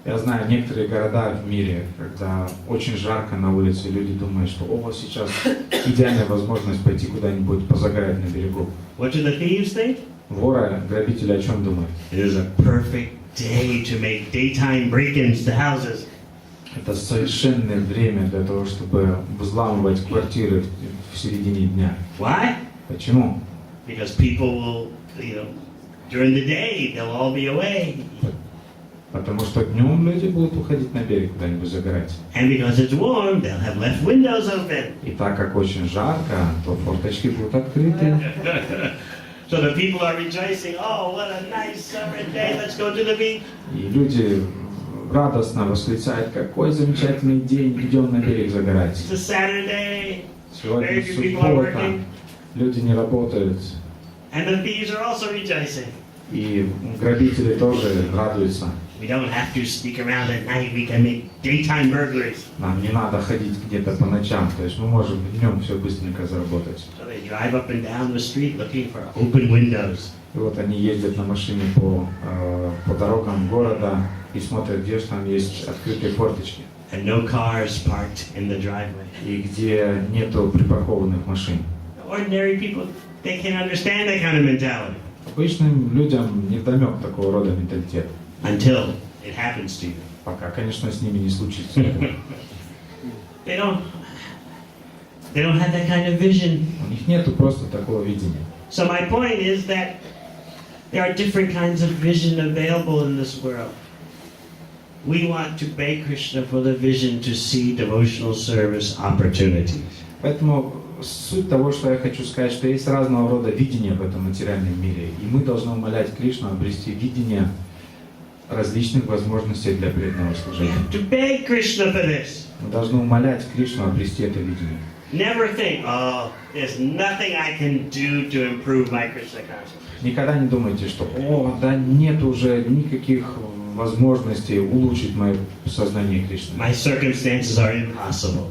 Я знаю некоторые города в мире, когда очень жарко на улице, и люди думают, что о, сейчас идеальная возможность пойти куда-нибудь позагорать на берегу. What do the thieves think? Воры, грабители о чем думают? It is a perfect day to make daytime break-ins to houses. Это совершенное время для того, чтобы взламывать квартиры в середине дня. Why? Почему? Because people will, during the day, they'll all be away. Потому что днем люди будут уходить на берег куда-нибудь загорать. And because it's warm, they'll have left windows open. И так как очень жарко, то форточки будут открыты. So the people are rejoicing, oh, what a nice summer day, let's go to the beach. И люди радостно восклицают, какой замечательный день, идем на берег загорать. It's a Saturday, Сегодня very few people are суббота, working. люди не работают. And the thieves are also rejoicing. И грабители тоже радуются. We don't have to sneak around at night, we can make daytime burglaries. Нам не надо ходить где-то по ночам, то есть мы можем днем все быстренько заработать. So they drive up and down the street looking for open windows. И вот они ездят на машине по дорогам города и смотрят, где же там есть открытые форточки. And no cars parked in the driveway. И где нету припаркованных машин. Ordinary people, they can't understand that kind of mentality. Обычным людям невдомек такого рода менталитет. Until it happens to you. Пока, конечно, с ними не случится. They don't have that kind of vision. У них нету просто такого видения. So my point is that there are different kinds of vision available in this world. We want to beg Krishna for the vision to see devotional service opportunities. Поэтому суть того, что я хочу сказать, что есть разного рода видения в этом материальном мире. И мы должны умолять Кришну обрести видение различных возможностей для преданного We служения. have to beg Krishna for this. Мы должны умолять Кришну обрести это видение. Never think, oh, there's nothing I can do to improve my Krishna consciousness. Никогда не думайте, что о, да нет уже никаких возможностей улучшить мое сознание Кришны. My circumstances are impossible.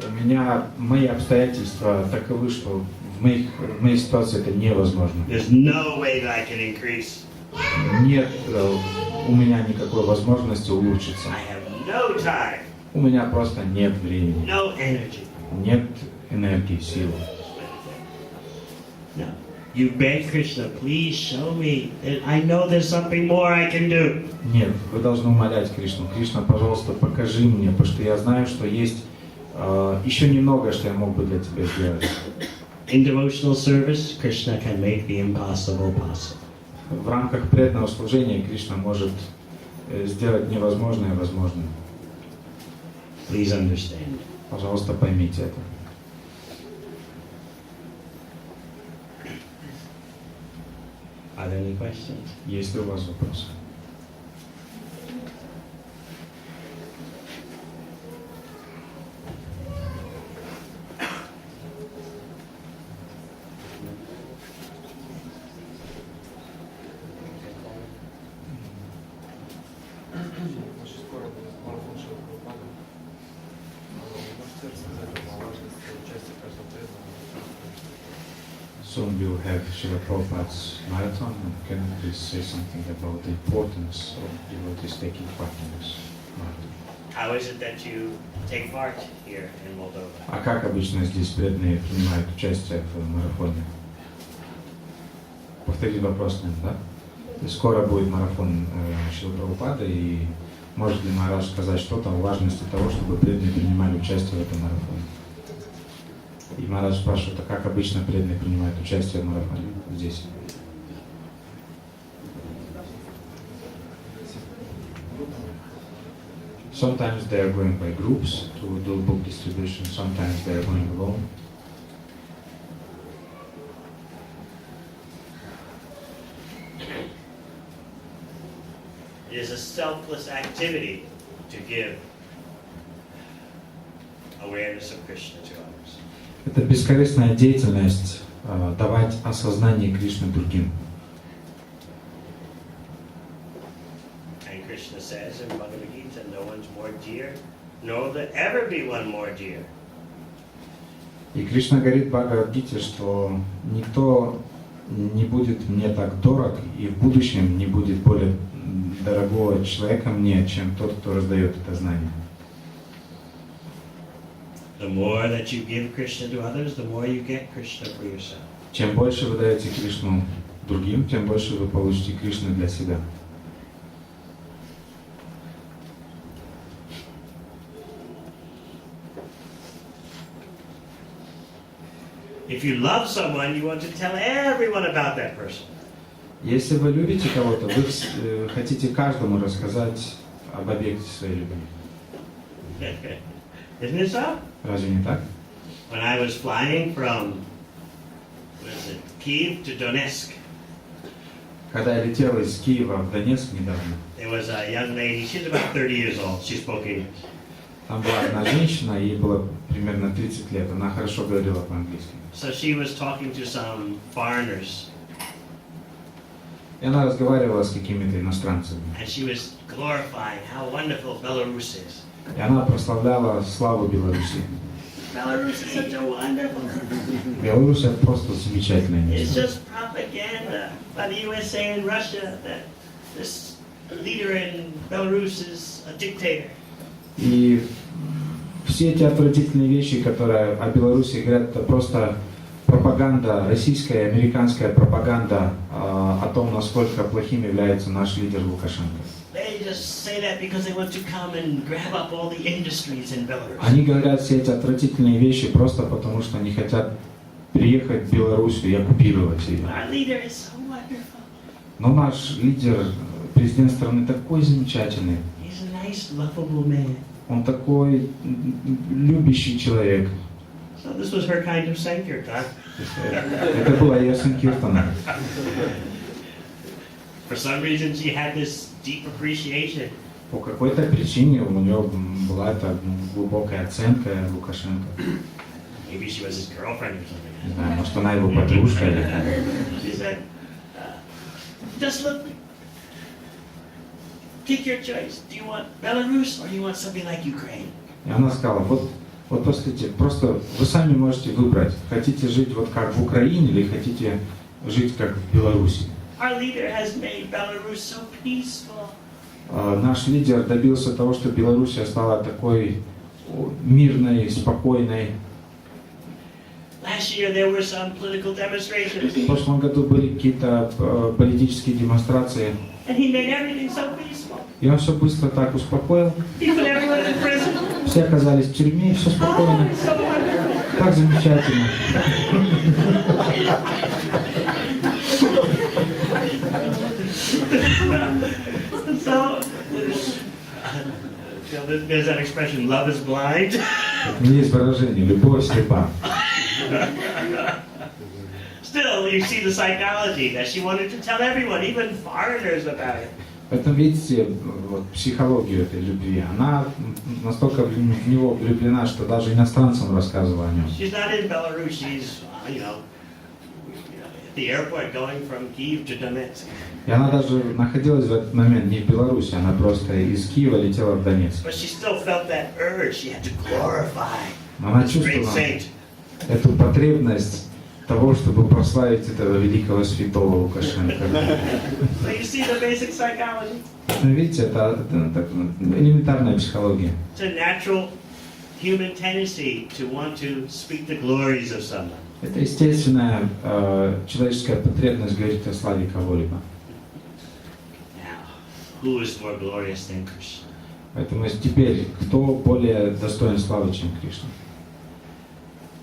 У меня мои обстоятельства таковы, что в моей ситуации это невозможно. There's no way that I can increase. Нет у меня никакой возможности улучшиться. I have no time, У меня просто нет времени, no energy. нет энергии, сил. No. You beg Krishna, please show me that I know there's something more I can do. Нет, вы должны умолять Кришну. Кришна, пожалуйста, покажи мне, потому что я знаю, что есть еще немного, что я мог бы для тебя сделать. In devotional service, Krishna can make the impossible possible. В рамках преданного служения Кришна может сделать невозможное возможным. Please understand. Пожалуйста, поймите это. Are there any questions? Есть ли у вас вопросы? Очень скоро будет марафон Шилы-Прабхупады. Можете рассказать о важности участия каждого преданного? Soon we will have Srila Prabhupada's marathon. Can you please say something about the importance of devotees taking part in this marathon? How is it that you take part here in Moldova? А как обычно здесь преданные принимают участие в марафоне? Повторить вопрос, да? Скоро будет марафон Шрилы Прабхупады, и может ли Махарадж сказать что-то о важности того, чтобы преданные принимали участие в этом марафоне? И Махарадж спрашивает, а как обычно преданные принимают участие в марафоне здесь? Sometimes they are going by groups to do book distribution, sometimes they are going alone. It is a selfless activity to give awareness of Krishna to others. Это бескорыстная деятельность давать осознание Кришны другим. And Krishna says in Bhagavad Gita, no one's more dear, nor will there ever be one more dear. И Кришна говорит в Бхагавад-гите, что никто не будет мне так дорог, и в будущем не будет более дорогого человека мне, чем тот, кто раздает это знание. The more that you give Krishna to others, the more you get Krishna for yourself. Чем больше вы даете Кришну другим, тем больше вы получите Кришну для себя. If you love someone, you want to tell everyone about that person. Если вы любите кого-то, вы хотите каждому рассказать об объекте своей любви. Isn't it so? Разве не так? When I was flying from, what is it, Kyiv to Donetsk, Когда я летел из Киева в Донецк недавно, there was a young lady, she's about 30 years old, she spoke English. там была одна женщина, ей было примерно 30 лет, она хорошо говорила по-английски. So she was talking to some foreigners, И она разговаривала с какими-то иностранцами. and she was glorifying how wonderful Belarus is. И она прославляла славу Беларуси. Belarus is such a wonderful. Беларусь это просто замечательное It's место. just propaganda by the USA and Russia that this leader in Belarus is a dictator. И все эти отвратительные вещи, которые о Беларуси говорят, это просто пропаганда, российская и американская пропаганда о том, насколько плохим является наш лидер Лукашенко. They just say that because they want to come and grab up all the industries in Belarus. Они говорят все эти отвратительные вещи просто потому, что они хотят приехать в Белоруссию и оккупировать ее. Our leader is so wonderful. Но наш лидер, президент страны, такой замечательный. He's a nice, lovable man. Он такой любящий человек. So this was her kind of sankirtan. Это была ее санкиртана. For some reason, she had this deep appreciation. По какой-то причине у нее была эта глубокая оценка Лукашенко. Maybe she was his girlfriend or something. Не знаю, может, она его подружка или как. She said, just look, take your choice. Do you want Belarus or do you want something like Ukraine? И она сказала, вот послушайте, просто вы сами можете выбрать, хотите жить вот как в Украине или хотите жить как в Беларуси. Our leader has made Belarus so peaceful. Наш лидер добился того, что Белоруссия стала такой мирной, спокойной. Last year there were some political demonstrations, В прошлом году были какие-то политические демонстрации, and he made everything so peaceful. и он все быстро так успокоил. He put everyone in prison. Все оказались в тюрьме, и все Oh, спокойно. it's so wonderful. Так замечательно. So, there's that expression, love is blind. Есть выражение «любовь слепа». Still, you see the psychology that she wanted to tell everyone, even foreigners, about it. Поэтому видите вот, психологию этой любви. Она настолько в него влюблена, что даже иностранцам рассказывала о нем. She's not in Belarus, she's, at the airport going from Kyiv to Donetsk. И она даже находилась в этот момент не в Беларуси, она просто из Киева летела в Донецк. But she still felt that urge, she had to glorify Но она this great чувствовала saint. эту потребность того, чтобы прославить этого великого святого Лукашенко. So you see the basic psychology. Видите, это элементарная психология. It's a natural human tendency to want to speak the glories of someone. Это естественная человеческая потребность говорить о славе кого-либо. Now, who is more glorious than Krishna? Поэтому теперь, кто более достоин славы, чем Кришна?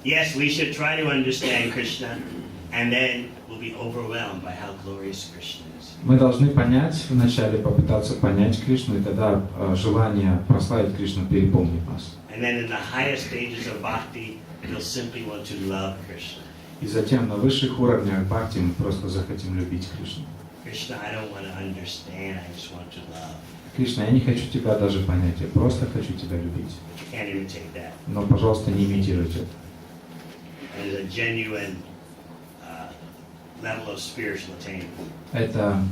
Yes, we should try to understand Krishna, and then we'll be overwhelmed by how glorious Krishna is. Мы должны понять, вначале попытаться понять Кришну, и тогда желание прославить Кришну переполнит нас. And then in the highest stages of bhakti, we'll simply want to love Krishna. И затем на высших уровнях бхакти мы просто захотим любить Кришну. Krishna, I don't want to understand, I just want to love. Кришна, я не хочу тебя даже понять, я просто хочу тебя любить. You can't imitate that. Но, пожалуйста, не имитируйте это. It is a genuine level of spiritual attainment. Это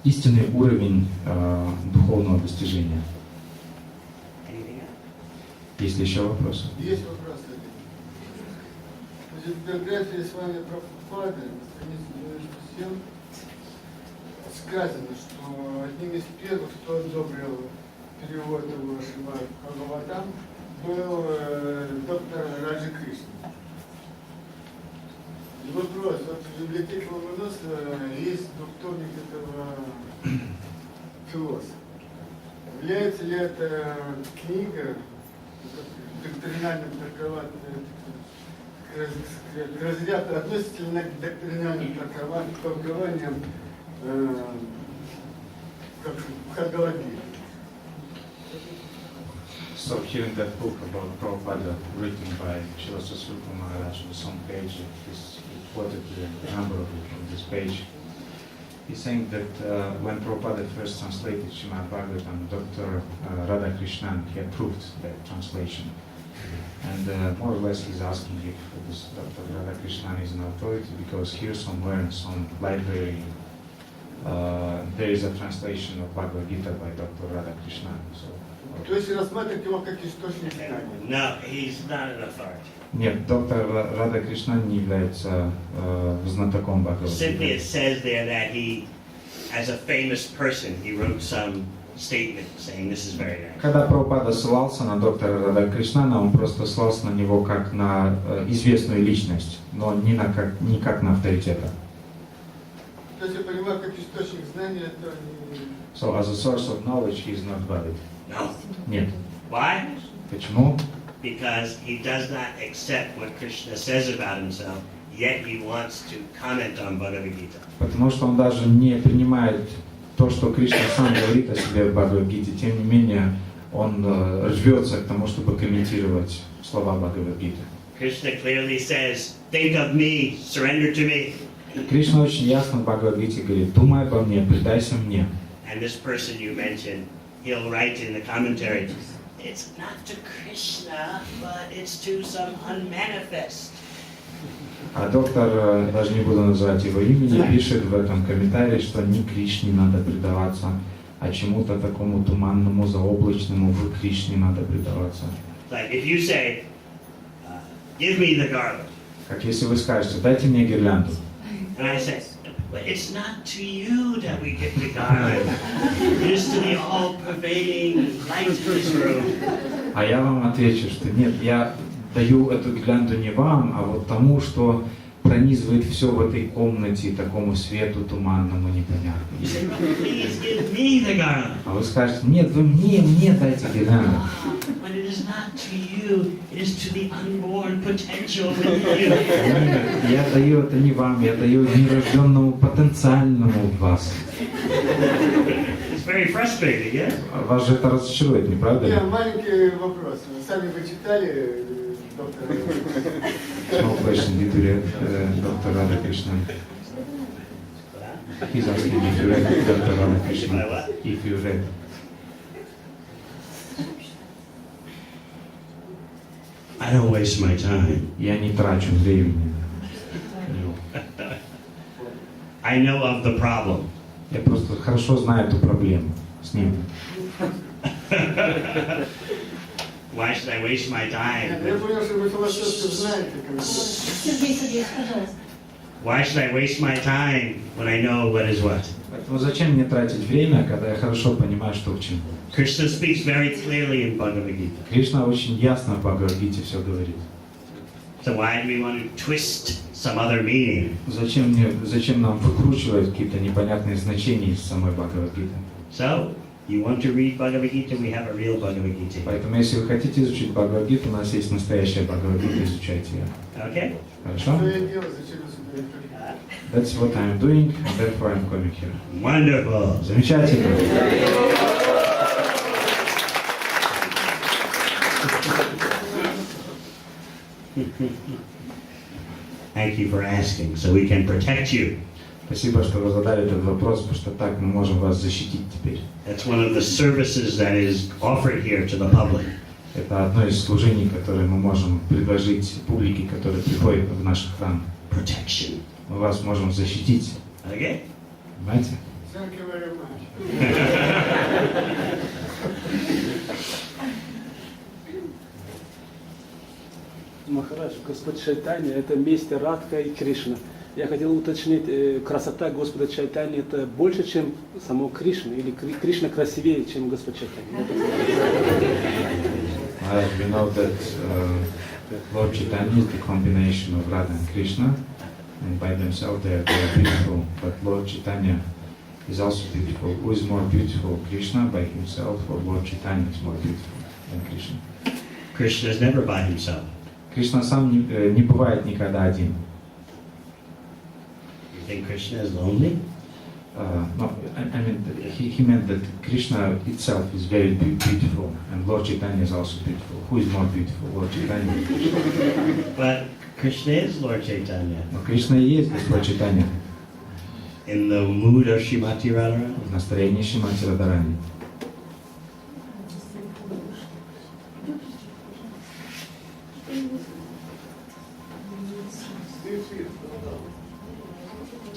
истинный уровень духовного достижения. Anything else? Есть ли еще вопросы? Есть вопрос один. Значит, в биографии с вами Прабхупады на странице 97 сказано, что одним из первых, кто одобрил перевод его Шримад Бхагаватам, был доктор Раджа Кришна. И вопрос, вот в библиотеке Ломоносова есть двухтомник этого философа. Является ли это книга доктринальным к разряду, относится ли она к доктринальным толкованиям как Бхагавад-гиты? So hearing that book about Prabhupada written by Srila Sasrupa Maharaj on some page, he quoted the number of it on this page. He's saying that when Prabhupada first translated Srimad Bhagavatam, Dr. Radhakrishnan, he approved that translation. And more or less he's asking if this Dr. Radhakrishnan is an authority, because here somewhere in some library there is a translation of Bhagavad Gita by Dr. Radhakrishnan. So, То есть рассматривать его как источник знания? No, he's not an authority. нет, доктор Радхакришнан не является знатоком Simply it Бхагавад-гиты. says there that he, as a famous person, he wrote some statement saying this is very nice. Когда Прабхупада ссылался на доктора Радхакришнана, он просто ссылался на него как на известную личность, но не как на авторитета. То есть я понимаю, как источник знания, это не... So as a source of knowledge, he is not valid. No. Нет. Why? Почему? Because he does not accept what Krishna says about himself, yet he wants to comment on Bhagavad Gita. Потому что он даже не принимает то, что Кришна сам говорит о себе в Бхагавад-гите. Тем не менее, он рвется к тому, чтобы комментировать слова Бхагавад-гиты. Krishna clearly says, think of me, surrender to me. Кришна очень ясно в Бхагавад-гите говорит: думай обо мне, предайся мне. And this person you mentioned, he'll write in the commentary, it's not to Krishna, but it's to some unmanifest. А доктор, даже не буду называть его имени, пишет в этом комментарии, что не Кришне надо предаваться, а чему-то такому туманному, заоблачному в Кришне надо предаваться. Like if you say, give me the garland, Как если вы скажете: дайте мне гирлянду. and I say, but it's not to you that we give the garland, it is to the all-pervading light of this room. А я вам отвечу, что нет, я даю эту гирлянду не вам, а вот тому, что пронизывает все в этой комнате, такому свету туманному, You непонятному. say, but please give me the garland. А вы скажете: нет, вы мне дайте гирлянду. But it is not to you, it is to the unborn potential within you. Нет, я даю это не вам, я даю нерожденному потенциальному в вас. It's very frustrating, yeah? Вас же это разочарует, не правда ли? Маленький вопрос. Сами вы читали доктора? Small question, did you read Dr. Radhakrishnan? He's asking if you read Dr. Radhakrishnan. If you read. I don't waste my time. Я не трачу времени. I know of the problem. Я просто хорошо знаю эту проблему с ним. Why should I waste my time? Я понял, что вы философию знаете. Сергей, пожалуйста. Why should I waste my time when I know what is what? Поэтому зачем мне тратить время, когда я хорошо понимаю, что к чему? Krishna speaks very clearly in Bhagavad Gita. Кришна очень ясно в Бхагавад-гите все говорит. So why do we want to twist some other meaning? Зачем нам выкручивать какие-то непонятные значения из самой Бхагавад-гиты? So, you want to read Bhagavad Gita? We have a real Bhagavad Gita. Поэтому, если вы хотите изучить Бхагавад-гиту, у нас есть настоящая Бхагавад-гита, изучайте ее. Okay? Хорошо? Что я делаю, зачем я сюда иду? That's what I'm doing, and therefore I'm coming here. Wonderful. Замечательно. Thank you for asking, so we can protect you. Спасибо, что вы задали этот вопрос, потому что так мы можем вас защитить теперь. That's one of the services that is offered here to the public. Это одно из служений, которое мы можем предложить публике, которая приходит в наш храм. Protection. Мы вас можем защитить. Okay? Понимаете? Thank you very much. Махарадж, Господь Шайтанья — это вместе Радха и Кришна. Я хотел уточнить, красота Господа Чайтани это больше, чем само Кришна, или Кришна красивее, чем Господь Чайтани? We know that Lord Chaitanya is the combination of Radha and Krishna, and by themselves they are beautiful. But Lord Chaitanya is also beautiful. Who is more beautiful, Krishna by himself, or Lord Chaitanya is more beautiful than Krishna? Krishna is never by himself. Кришна сам не бывает никогда один. You think Krishna is lonely? No, I mean, he meant that Krishna itself is very beautiful, and Lord Chaitanya is also beautiful. Who is more beautiful, Lord Chaitanya? But Krishna is Lord Chaitanya. Но Кришна и есть Господь Чайтанья In the mood of Srimati Radharani. в настроении Шримати Радхарани.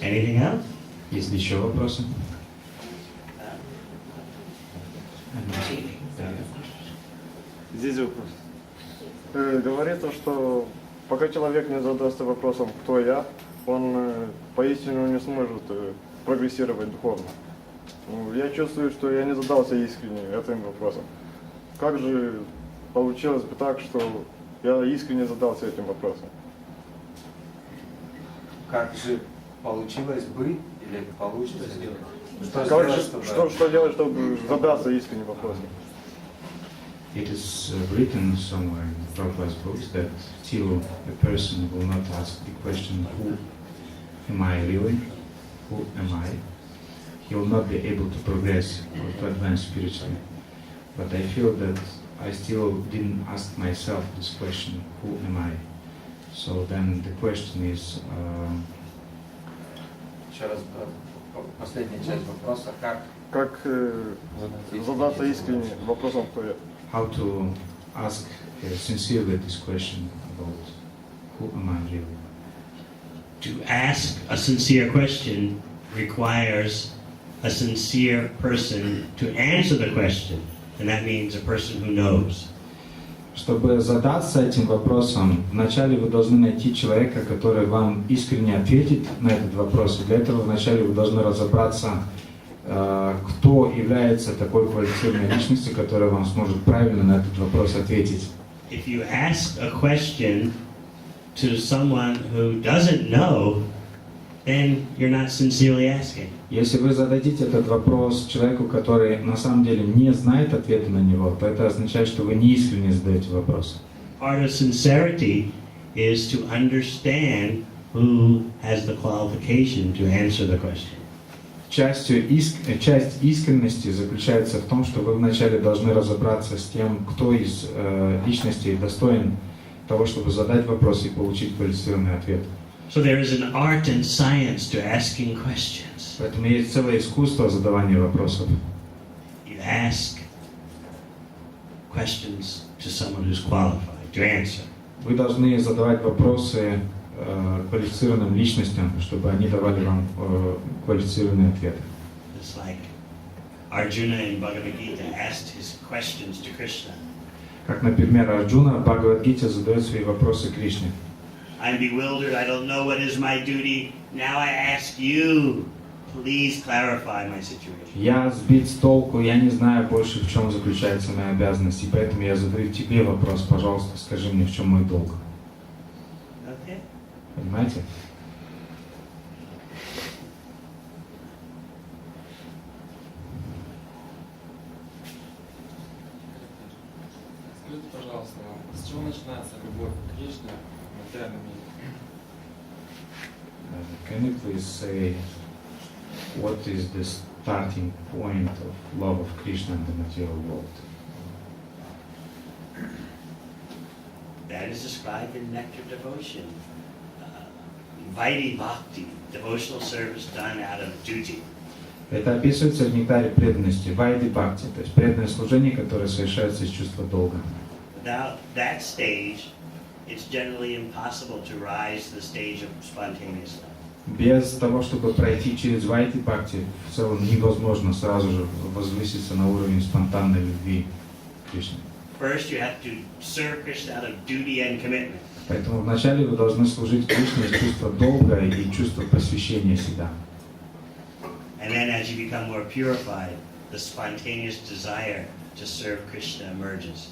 Anything else? Есть ли еще вопросы? Здесь вопрос. Говорится, что пока человек не задастся вопросом «Кто я?», он поистину не сможет прогрессировать духовно. Я чувствую, что я не задался искренне этим вопросом. Как же получилось бы так, что я искренне задался этим вопросом? Как же получилось бы или получится сделать? Что делать, чтобы задаться искренним вопросом? It is written somewhere in Prabhupada's books that till a person will not ask the question, who am I really? Who am I? He will not be able to progress or to advance spiritually. But I feel that I still didn't ask myself this question, who am I? So then the question is, Еще раз, последняя часть вопроса, Как задаться искренне вопросом «Кто я?». how to ask sincerely this question about who am I really? To ask a sincere question requires a sincere person to answer the question, and that means a person who knows. Чтобы задаться этим вопросом, вначале вы должны найти человека, который вам искренне ответит на этот вопрос. И для этого вначале вы должны разобраться, кто является такой квалифицированной личностью, которая вам сможет правильно на этот вопрос ответить. If you ask a question to someone who doesn't know, then you're not sincerely asking. Если вы зададите этот вопрос человеку, который на самом деле не знает ответа на него, то это означает, что вы не искренне задаете вопрос. Part of sincerity is to understand who has the qualification to answer the question. Часть искренности заключается в том, что вы вначале должны разобраться с тем, кто из личностей достоин того, чтобы задать вопрос и получить квалифицированный ответ. So there is an art and science to asking questions. Поэтому есть целое искусство задавания вопросов. You ask questions to someone who's qualified to answer. Вы должны задавать вопросы квалифицированным личностям, чтобы они давали вам квалифицированные ответы. It's like Arjuna in Bhagavad Gita asked his questions to Krishna. Как, например, Арджуна в Бхагавад-гите задает свои вопросы Кришне. I'm bewildered, I don't know what is my duty. Now I ask you, please clarify my situation. Я сбит с толку, я не знаю больше, в чем заключается моя обязанность, и поэтому я задаю тебе вопрос, пожалуйста, скажи мне, в чем мой долг. Okay? Понимаете? Скажите, пожалуйста, с чего начинается любовь к Кришне в материальном мире? Can you please say what is the starting point of love of Krishna in the material world? That is described in Nectar Devotion. Vaidhi Bhakti, devotional service done out of duty. Это описывается в нектаре преданности, вайди бхакти, то есть преданное служение, которое совершается из чувства долга. Without that stage, it's generally impossible to rise to the stage of spontaneous love. Без того, чтобы пройти через вайди бхакти, в целом невозможно сразу же возвыситься на уровень спонтанной любви к Кришне. First, you have to serve Krishna out of duty and commitment. Поэтому вначале вы должны служить Кришне из чувства долга и чувства посвящения себя. And then as you become more purified, the spontaneous desire to serve Krishna emerges.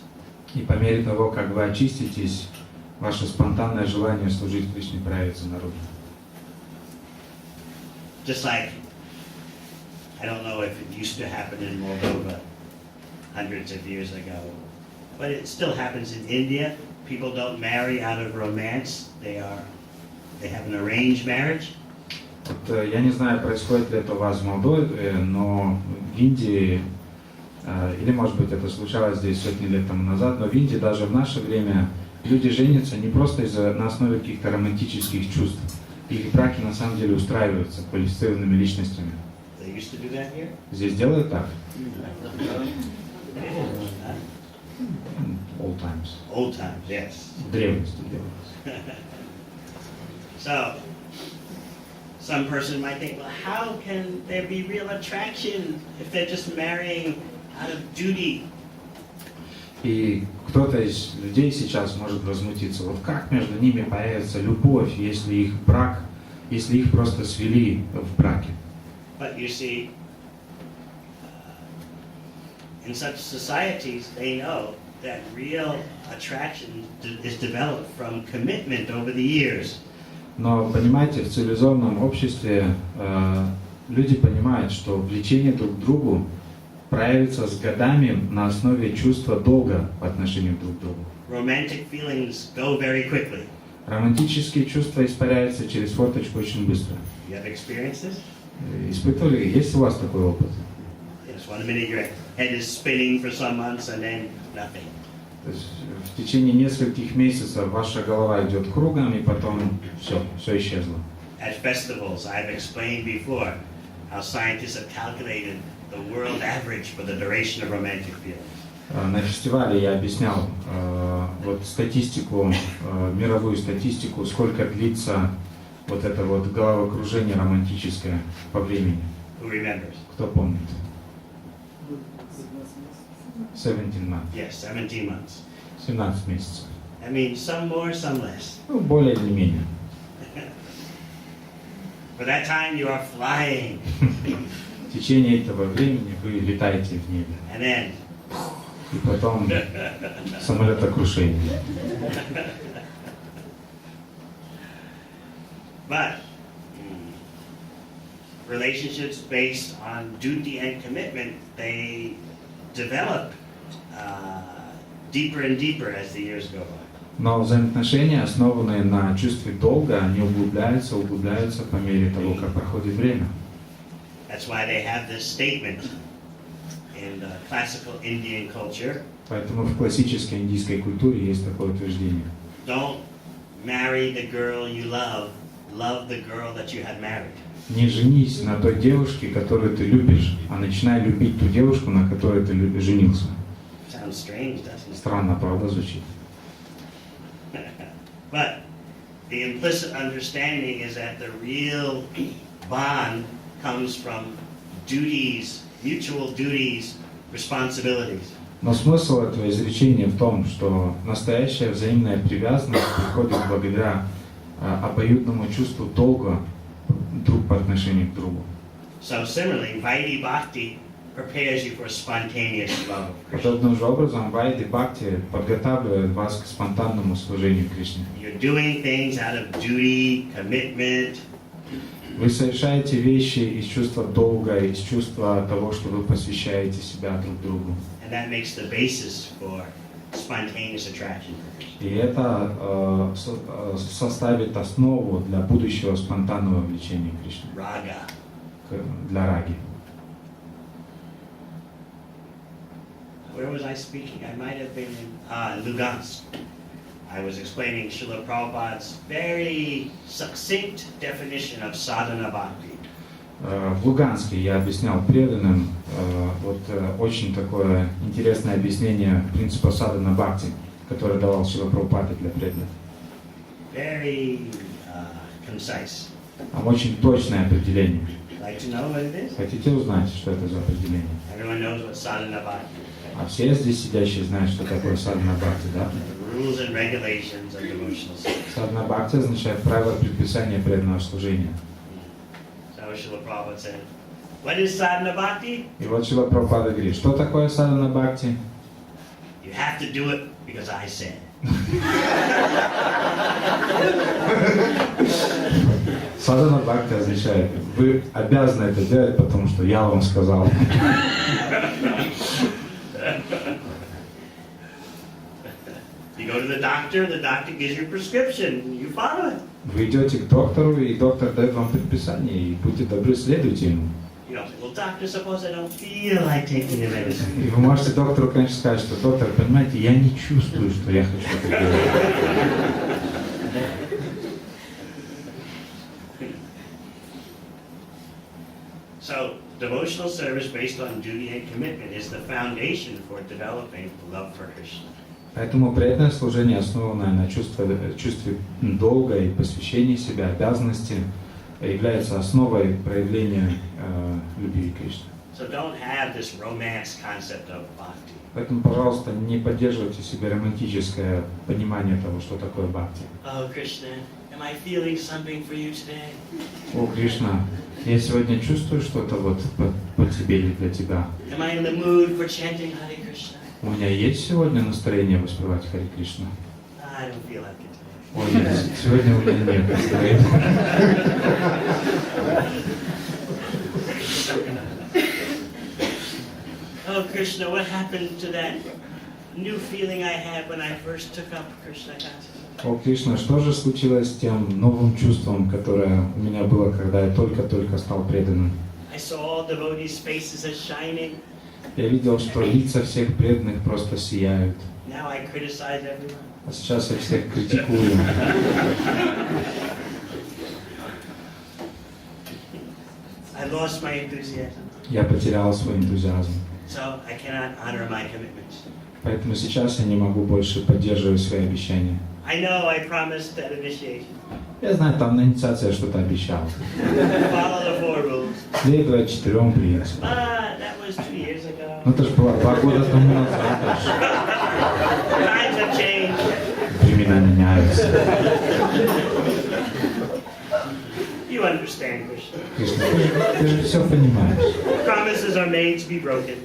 И по мере того, как вы очиститесь, ваше спонтанное желание служить Кришне проявится наружу. Just like, I don't know if it used to happen in Moldova hundreds of years ago, but it still happens in India. People don't marry out of romance. They have an arranged marriage. Вот, я не знаю, происходит ли это у вас в Молдове, но в Индии, или может быть это случалось здесь сотни лет тому назад, но в Индии даже в наше время люди женятся не просто на основе каких-то романтических чувств. Их браки на самом деле устраиваются квалифицированными личностями. They used to do that here. Здесь делают так? Old times. Old times, yes. В древности делают. So, some person might think, well, how can there be real attraction if they're just marrying out of duty? И кто-то из людей сейчас может возмутиться, вот как между ними появится любовь, если их просто свели в браке. But you see, in such societies, they know that real attraction is developed from commitment over the years. Но понимаете, в цивилизованном обществе люди понимают, что влечение друг к другу проявится с годами на основе чувства долга по отношению друг к другу. Romantic feelings go very quickly. Романтические чувства испаряются через форточку очень быстро. You have experienced this? Испытывали? Есть у вас такой опыт? Yes, 1 minute your head is spinning for some months and then nothing. То есть в течение нескольких месяцев ваша голова идет кругом, и потом все исчезло. At festivals, I've explained before how scientists have calculated the world average for the duration of romantic feelings. На фестивале я объяснял вот статистику, мировую статистику, сколько длится вот это вот головокружение романтическое по времени. Who remembers? Кто помнит? 17 months. Yes, 17 months. 17 месяцев. I mean, some more, some less. Ну, более или менее. For that time, you are flying. В течение этого времени вы летаете в небе. And then, И потом самолетокрушение. but relationships based on duty and commitment, they develop deeper and deeper as the years go by. Но взаимоотношения, основанные на чувстве долга, они углубляются по мере того, как проходит время. That's why they have this statement in the classical Indian culture. Поэтому в классической индийской культуре есть такое утверждение. Don't marry the girl you love, love the girl that you have married. Не женись на той девушке, которую ты любишь, а начинай любить ту девушку, на которой ты женился. Sounds strange, doesn't it? Странно, правда, звучит? But the implicit understanding is that the real bond comes from duties, mutual duties, responsibilities. Но смысл этого изречения в том, что настоящая взаимная привязанность приходит благодаря обоюдному чувству долга друг по отношению к другу. So similarly, Vaidhi Bhakti prepares you for spontaneous love of Krishna. Подобным же образом Вайди Бхакти подготавливает вас к спонтанному служению Кришне. You're doing things out of duty, commitment. Вы совершаете вещи из чувства долга, из чувства того, что вы посвящаете себя друг другу. And that makes the basis for spontaneous attraction. И это составит основу для будущего спонтанного влечения к Кришне, Raga. для раги. Where was I speaking? I might have been in Lugansk. I was explaining Srila Prabhupada's very succinct definition of sadhana bhakti. В Луганске я объяснял преданным очень такое интересное объяснение принципа садхана бхакти, который давал Шрила Прабхупада для преданных. Very concise. Там очень точное определение. Like to know what it is? Хотите узнать, что это за определение? Everyone knows what sadhana bhakti is. А все здесь сидящие знают, что такое садхана бхакти, да? rules and regulations of devotional service. Садхана бхакти означает правила предписания преданного служения. So Srila Prabhupada said, what is sadhana bhakti? И вот Шрила Прабхупада говорит, что такое садхана бхакти? You have to do it because I said. Садхана бхакти означает, вы обязаны это делать, потому что я вам сказал. You go to the doctor gives you a prescription, you follow it. Вы идете к доктору, и доктор дает вам предписание, и будьте добры, следуйте ему. You know, well, doctor, suppose I don't feel like taking the medicine. И вы можете доктору, конечно, сказать, что доктор, понимаете, я не чувствую, что я хочу это делать. So, devotional service based on duty and commitment is the foundation for developing love for Krishna. Поэтому преданное служение, основанное на чувстве долга и посвящении себя, обязанности, является основой проявления любви к Кришне. So don't have this romance concept of bhakti. Поэтому, пожалуйста, не поддерживайте в себе романтическое понимание того, что такое бхакти. Oh, Krishna, am I feeling something for you today? О, Кришна, я сегодня чувствую что-то вот по тебе или для тебя. Am I in the mood for chanting Hare Krishna? У меня есть сегодня настроение воспевать Харе Кришна? I don't feel like it today. Ой, нет, сегодня у меня нет настроения. Oh, Krishna, what happened to that new feeling I had when I first took up Krishna consciousness? О, Кришна, что же случилось с тем новым чувством, которое у меня было, когда я только-только стал преданным? I saw all devotees' faces as shining. Я видел, что лица всех преданных просто сияют. Now I criticize everyone. А сейчас я всех критикую. I lost my enthusiasm. Я потерял свой энтузиазм. So I cannot honor my commitments. Поэтому сейчас я не могу больше поддерживать свои обещания. I know I promised that initiation. Я знаю, там на инициации я что-то обещал. Follow the 4 rules. Следовать 4 принципам. That was 2 years ago. Ну это же было 2 года тому назад. Times have changed. Времена меняются. You understand, Krishna. Кришна, ты же все понимаешь. Promises are made to be broken.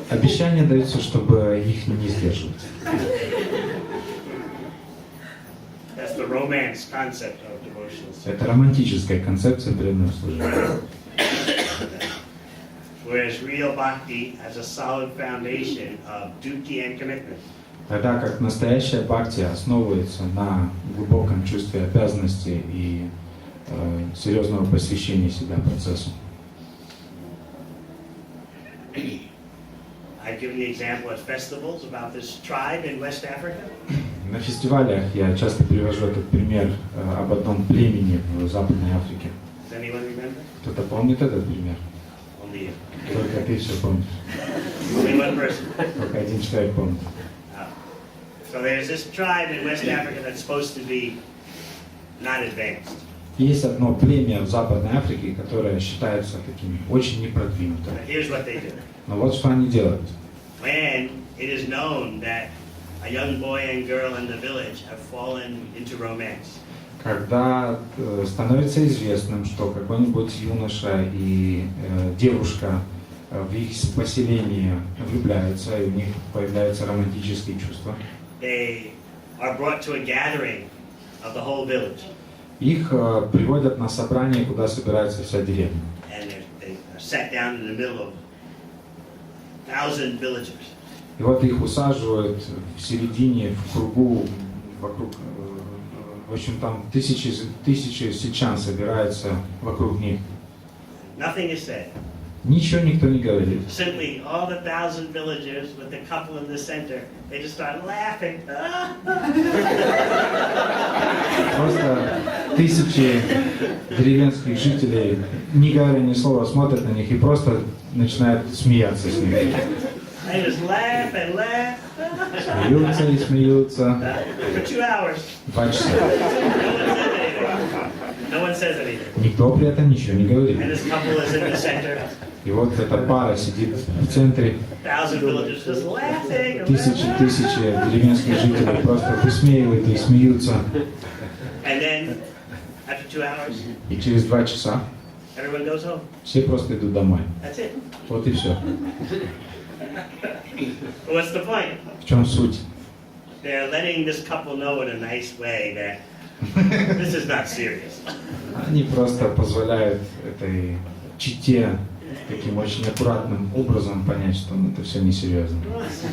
Обещания даются, чтобы их не сдерживать. That's the romance concept of devotional service. Это романтическая концепция преданного служения. Whereas real bhakti has a solid foundation of duty and commitment. Тогда как настоящая бхакти основывается на глубоком чувстве обязанности и серьезного посвящения себя процессу. I've given the example at festivals about this tribe in West Africa. На фестивалях я часто привожу этот пример об одном племени в Западной Африке. Does anyone remember? Кто-то помнит этот пример? Only you. Только ты все помнишь. Only one person. Только один человек помнит. So there's this tribe in West Africa that's supposed to be not advanced. Есть одно племя в Западной Африке, которое считается таким очень непродвинутым. But here's what they do. Но вот что они делают. When it is known that a young boy and girl in the village have fallen into romance. Когда становится известным, что какой-нибудь юноша и девушка в их поселении влюбляются, и у них появляются романтические чувства, They are brought to a gathering of the whole village. их приводят на собрание, куда собирается вся деревня. And they are sat down in the middle of 1,000 villagers. И вот их усаживают в середине, в кругу, вокруг, в общем, там тысячи сельчан собираются вокруг них. Nothing is said. Ничего никто не говорит. Simply, all the 1,000 villagers with the couple in the center, they just start laughing. Просто тысячи деревенских жителей, не говоря ни слова, смотрят на них и просто начинают смеяться с ними. They just laugh and laugh. Смеются и смеются. For 2 hours. 2 часа. No one says anything. Никто при этом ничего не говорит. And this couple is in the center. И вот эта пара сидит в центре, 1,000 villagers just laughing. тысячи деревенских жителей просто высмеивают и смеются. And then, after 2 hours, И через 2 часа everyone goes home. все просто идут домой. That's it. Вот и все. What's the point? В чем суть? They're letting this couple know in a nice way that this is not serious. Они просто позволяют этой чите таким очень аккуратным образом понять, что это все несерьезно.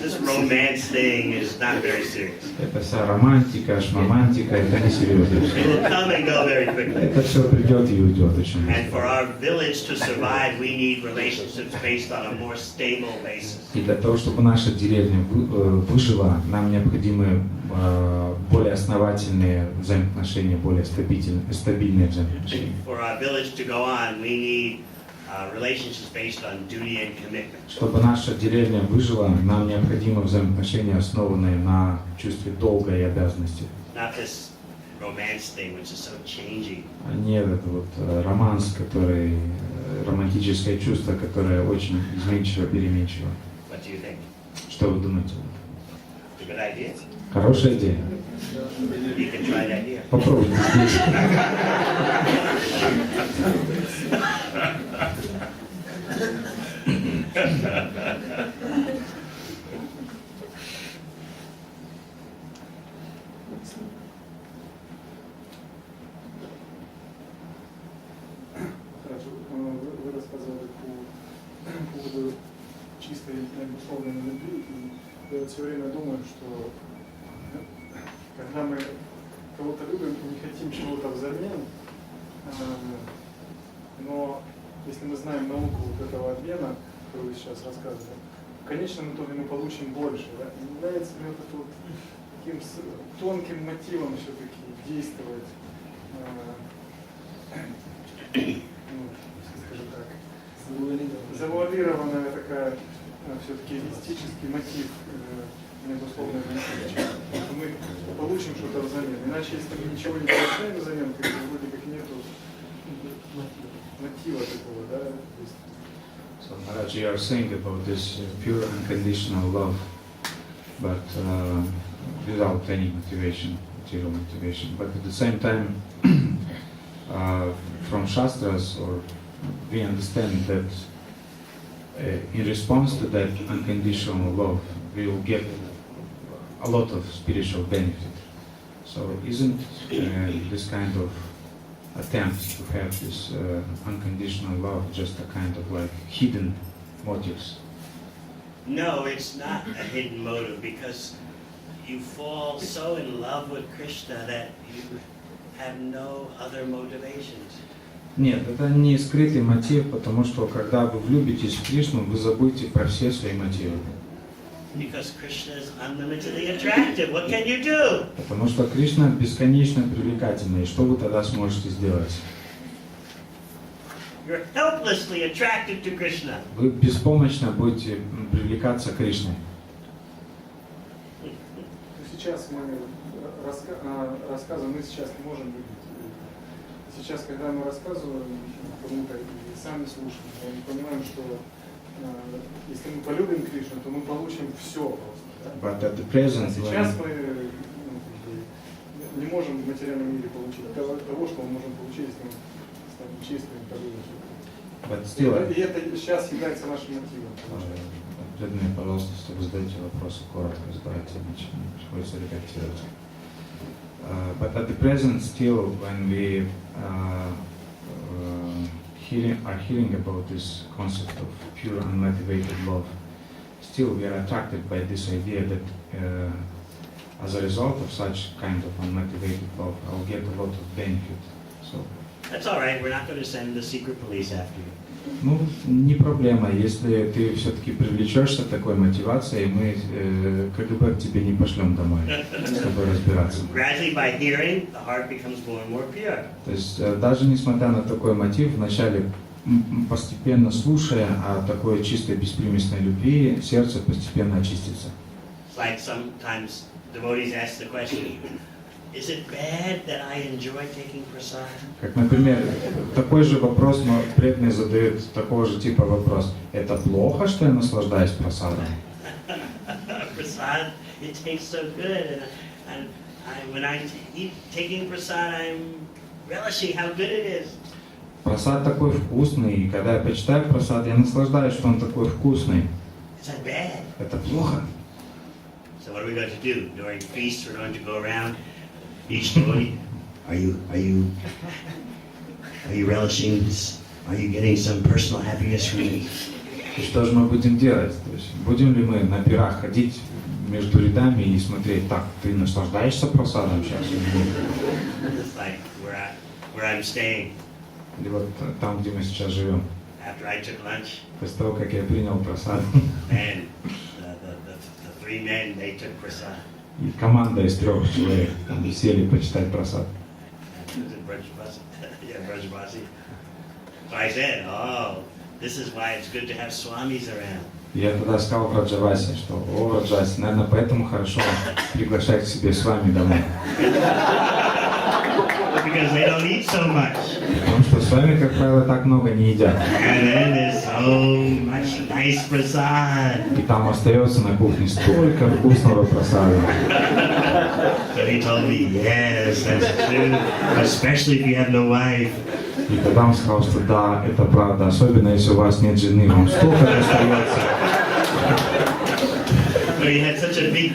This romance thing is not very serious. Это вся романтика, шмамантика, это несерьезно. It will come and go very quickly. Это все придет и уйдет очень And for быстро. our village to survive, we need relationships based on a more stable basis. И для того, чтобы наша деревня выжила, нам необходимы более основательные взаимоотношения, более стабильные взаимоотношения. For our village to go on, we need relationships based on duty and commitment. Чтобы наша деревня выжила, нам необходимы взаимоотношения, основанные на чувстве долга и обязанности. Not this romance thing, which is so changing. А не этот вот романс, который, романтическое чувство, которое очень изменчиво, переменчиво. What do you think? Что вы думаете? It's a good idea. Хорошая идея. You can try that here. Попробуйте здесь. Хорошо. Вы рассказывали по поводу чистой духовной любви. И я вот все время думаю, что когда мы кого-то любим и не хотим чего-то взамен, но если мы знаем науку вот этого обмена, которую вы сейчас рассказывали, в конечном итоге мы получим больше. Да? Не является ли вот это вот таким тонким мотивом все-таки действовать, скажем так, завуалированная такая все-таки эгоистический мотив безусловно, мы получим что-то взамен. Иначе, если мы ничего не получаем взамен, то вроде как нету мотива такого, да? So Maharaj, you are saying about this pure unconditional love, but without any motivation, material motivation. But at the same time, from Shastras, or we understand that in response to that unconditional love, we will get a lot of spiritual benefit. So isn't this kind of attempt to have this unconditional love just a kind of like hidden motives? No, it's not a hidden motive because you fall so in love with Krishna that you have no other motivations. Нет, это не скрытый мотив, потому что когда вы влюбитесь в Кришну, вы забудете про все свои мотивы. Because Krishna is unlimitedly attractive. What can you do? Потому что Кришна бесконечно привлекательный. И что вы тогда сможете сделать? You're helplessly attracted to Krishna. Вы беспомощно будете привлекаться к Кришне. Сейчас мы рассказываем, мы сейчас не можем любить. Сейчас, когда мы рассказываем кому-то и сами слушаем, мы понимаем, что если мы полюбим Кришну, то мы получим все просто. Да? But at the present, Сейчас мы не можем в материальном мире получить того, что мы можем получить, если мы станем чистыми, полюбим. И это сейчас является нашим мотивом. Преданные, пожалуйста, если вы задаете вопросы, коротко задавайте, иначе приходится редактировать. But at the present, still, when we are hearing about this concept of pure unmotivated love, still we are attracted by this idea that as a result of such kind of unmotivated love, I'll get a lot of benefit. So That's all right. We're not going to send the secret police after you. ну, не проблема, если ты все-таки привлечешься такой мотивацией, мы КГБ к тебе не пошлем домой с тобой разбираться. Gradually, by hearing, the heart becomes more and more pure. То есть даже несмотря на такой мотив, вначале постепенно слушая о такой чистой беспримесной любви, сердце постепенно очистится. It's like sometimes devotees ask the question, Is it bad that I enjoy taking prasad? Как, например, такой же вопрос, но преданный задает такого же типа вопрос. Это плохо, что я наслаждаюсь прасадом? Prasad, it tastes so good, and when I eat taking prasad, I'm relishing how good it is. Прасад такой вкусный, и когда я почитаю прасад, я наслаждаюсь, что он такой вкусный. Is that bad? Это плохо. So what are we going to do during feasts? We're going to go around each devotee. Are you relishing this? Are you getting some personal happiness from me? И что же мы будем делать? То есть, будем ли мы на пирах ходить между рядами и смотреть, так, ты наслаждаешься прасадом сейчас? It's like where I'm staying. Или вот там, где мы сейчас живем. After I took lunch, После того, как я принял прасад, and the three men, they took prasad. и команда из 3 человек там сели почитать прасад. Was it Brajbasi? Yeah, Brajbasi. So I said, oh, this is why it's good to have swamis around. Я тогда сказал Раджавасе, что, о, Раджаси, наверное, поэтому хорошо приглашать к себе с вами домой. Because they don't eat so much. Потому что с вами, как правило, так много не едят. And then there's so much nice prasad. И там остается на кухне столько вкусного прасада. So he told me, yes, that's true. Especially if you have no wife. И тогда он сказал, что да, это правда, особенно если у вас нет жены, вам столько достается. But he had such a big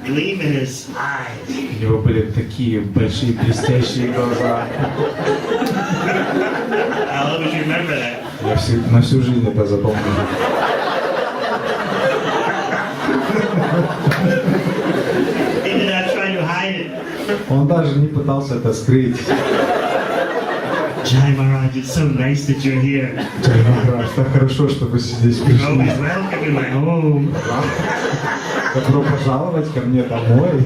gleam in his eyes. У него были такие большие блестящие глаза. I'll always remember that. Я на всю жизнь это запомнил. He did not try to hide it. Он даже не пытался это скрыть. Jai Maharaj, it's so nice that you're here. Джай Махарадж, так хорошо, что вы здесь You're пришли. always welcome in my home. Добро пожаловать ко мне домой.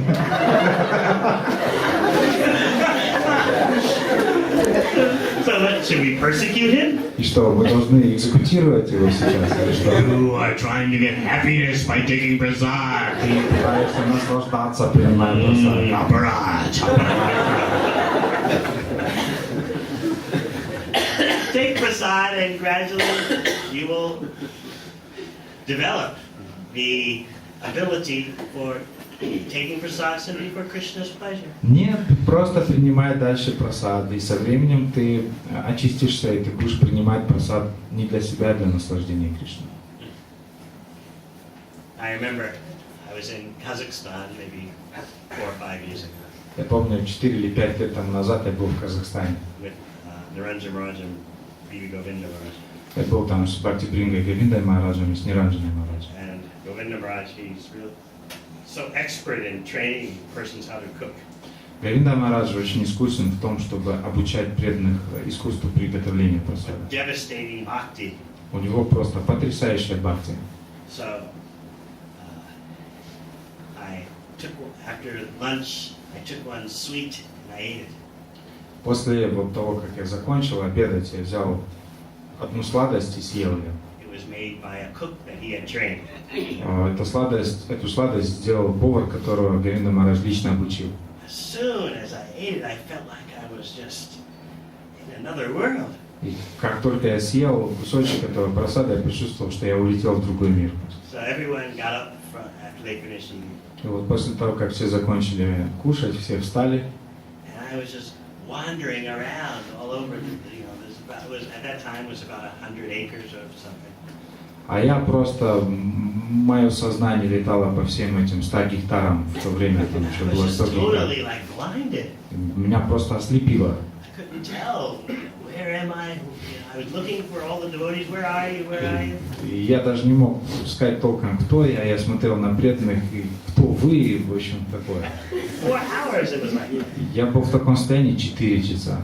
So what, should we persecute him? И что, мы должны экзекутировать его сейчас, или что? You are trying to get happiness by taking prasad. Ты пытаешься наслаждаться, принимая прасад. Aparaj. Take prasad and gradually you will develop the ability for taking prasad simply for Krishna's pleasure. Нет, просто принимай дальше прасад, и со временем ты очистишься, и ты будешь принимать прасад не для себя, а для наслаждения Кришны. I remember I was in Kazakhstan maybe 4 or 5 years ago Я помню, 4 или 5 лет тому назад я был в Казахстане. with Niranjan Maharaj and Bibi Govinda Maharaj. Я был там с Бхакти Брингой Говиндой Махараджем и с Ниранджаной Махараджем. And Govinda Maharaj, he's really so expert in training persons how to cook. Говинда Махарадж очень искусен в том, чтобы обучать преданных искусству приготовления прасада. Devastating bhakti. У него просто потрясающая бхакти. So after lunch, I took one sweet and I ate it. После вот того, как я закончил обедать, я взял одну сладость и съел ее. It was made by a cook that he had trained. Эту сладость сделал повар, которого Говинда Махарадж лично обучил. As soon as I ate it, I felt like I was just in another world. И как только я съел кусочек этого прасада, я почувствовал, что я улетел в другой мир. So everyone got up after they finished eating. И вот после того, как все закончили кушать, все встали. And I was just wandering around all over. At that time was about 100 acres or something. А я просто, мое сознание летало по всем этим 100 гектарам в то время, там еще было 100 гектаров. Меня просто ослепило. И я даже не мог сказать толком, кто я смотрел на преданных, и кто вы, и, в общем, такое. Я был в таком состоянии 4 часа.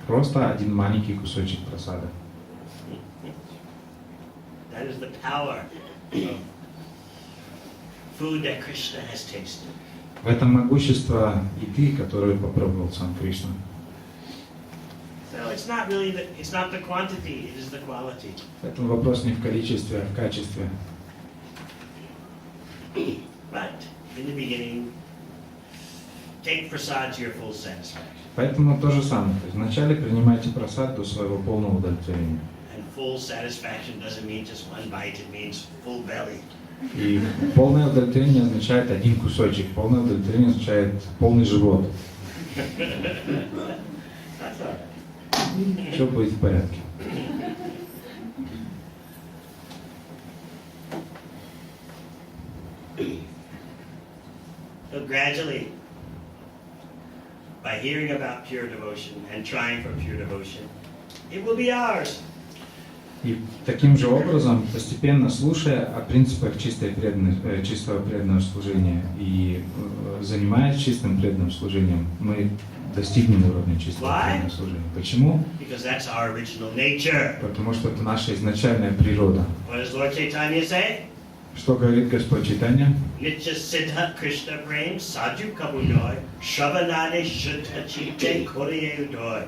Просто один маленький кусочек прасада. That is the power of food that Krishna has tasted. В этом могущество еды, которую попробовал сам Кришна. So it's not the quantity, it is the quality. Поэтому вопрос не в количестве, а в качестве. But in the beginning, take prasad to your full satisfaction. Поэтому то же самое. То есть вначале принимайте прасад до своего полного удовлетворения. And full satisfaction doesn't mean just one bite, it means full belly. И полное удовлетворение означает один кусочек. Полное удовлетворение означает полный живот. Все будет в порядке. So gradually, by hearing about pure devotion and trying for pure devotion, it will be ours. И таким же образом, постепенно слушая о принципах чистого преданного служения и занимаясь чистым преданным служением, мы достигнем уровня чистого преданного служения. Почему? Because that's our original nature. Потому что это наша изначальная природа. What does Lord Chaitanya say? Что говорит Господь Чайтанья? Nitya siddha Krishna prem sadhu kabudoy shravanade shuddha chitte koraye udoy.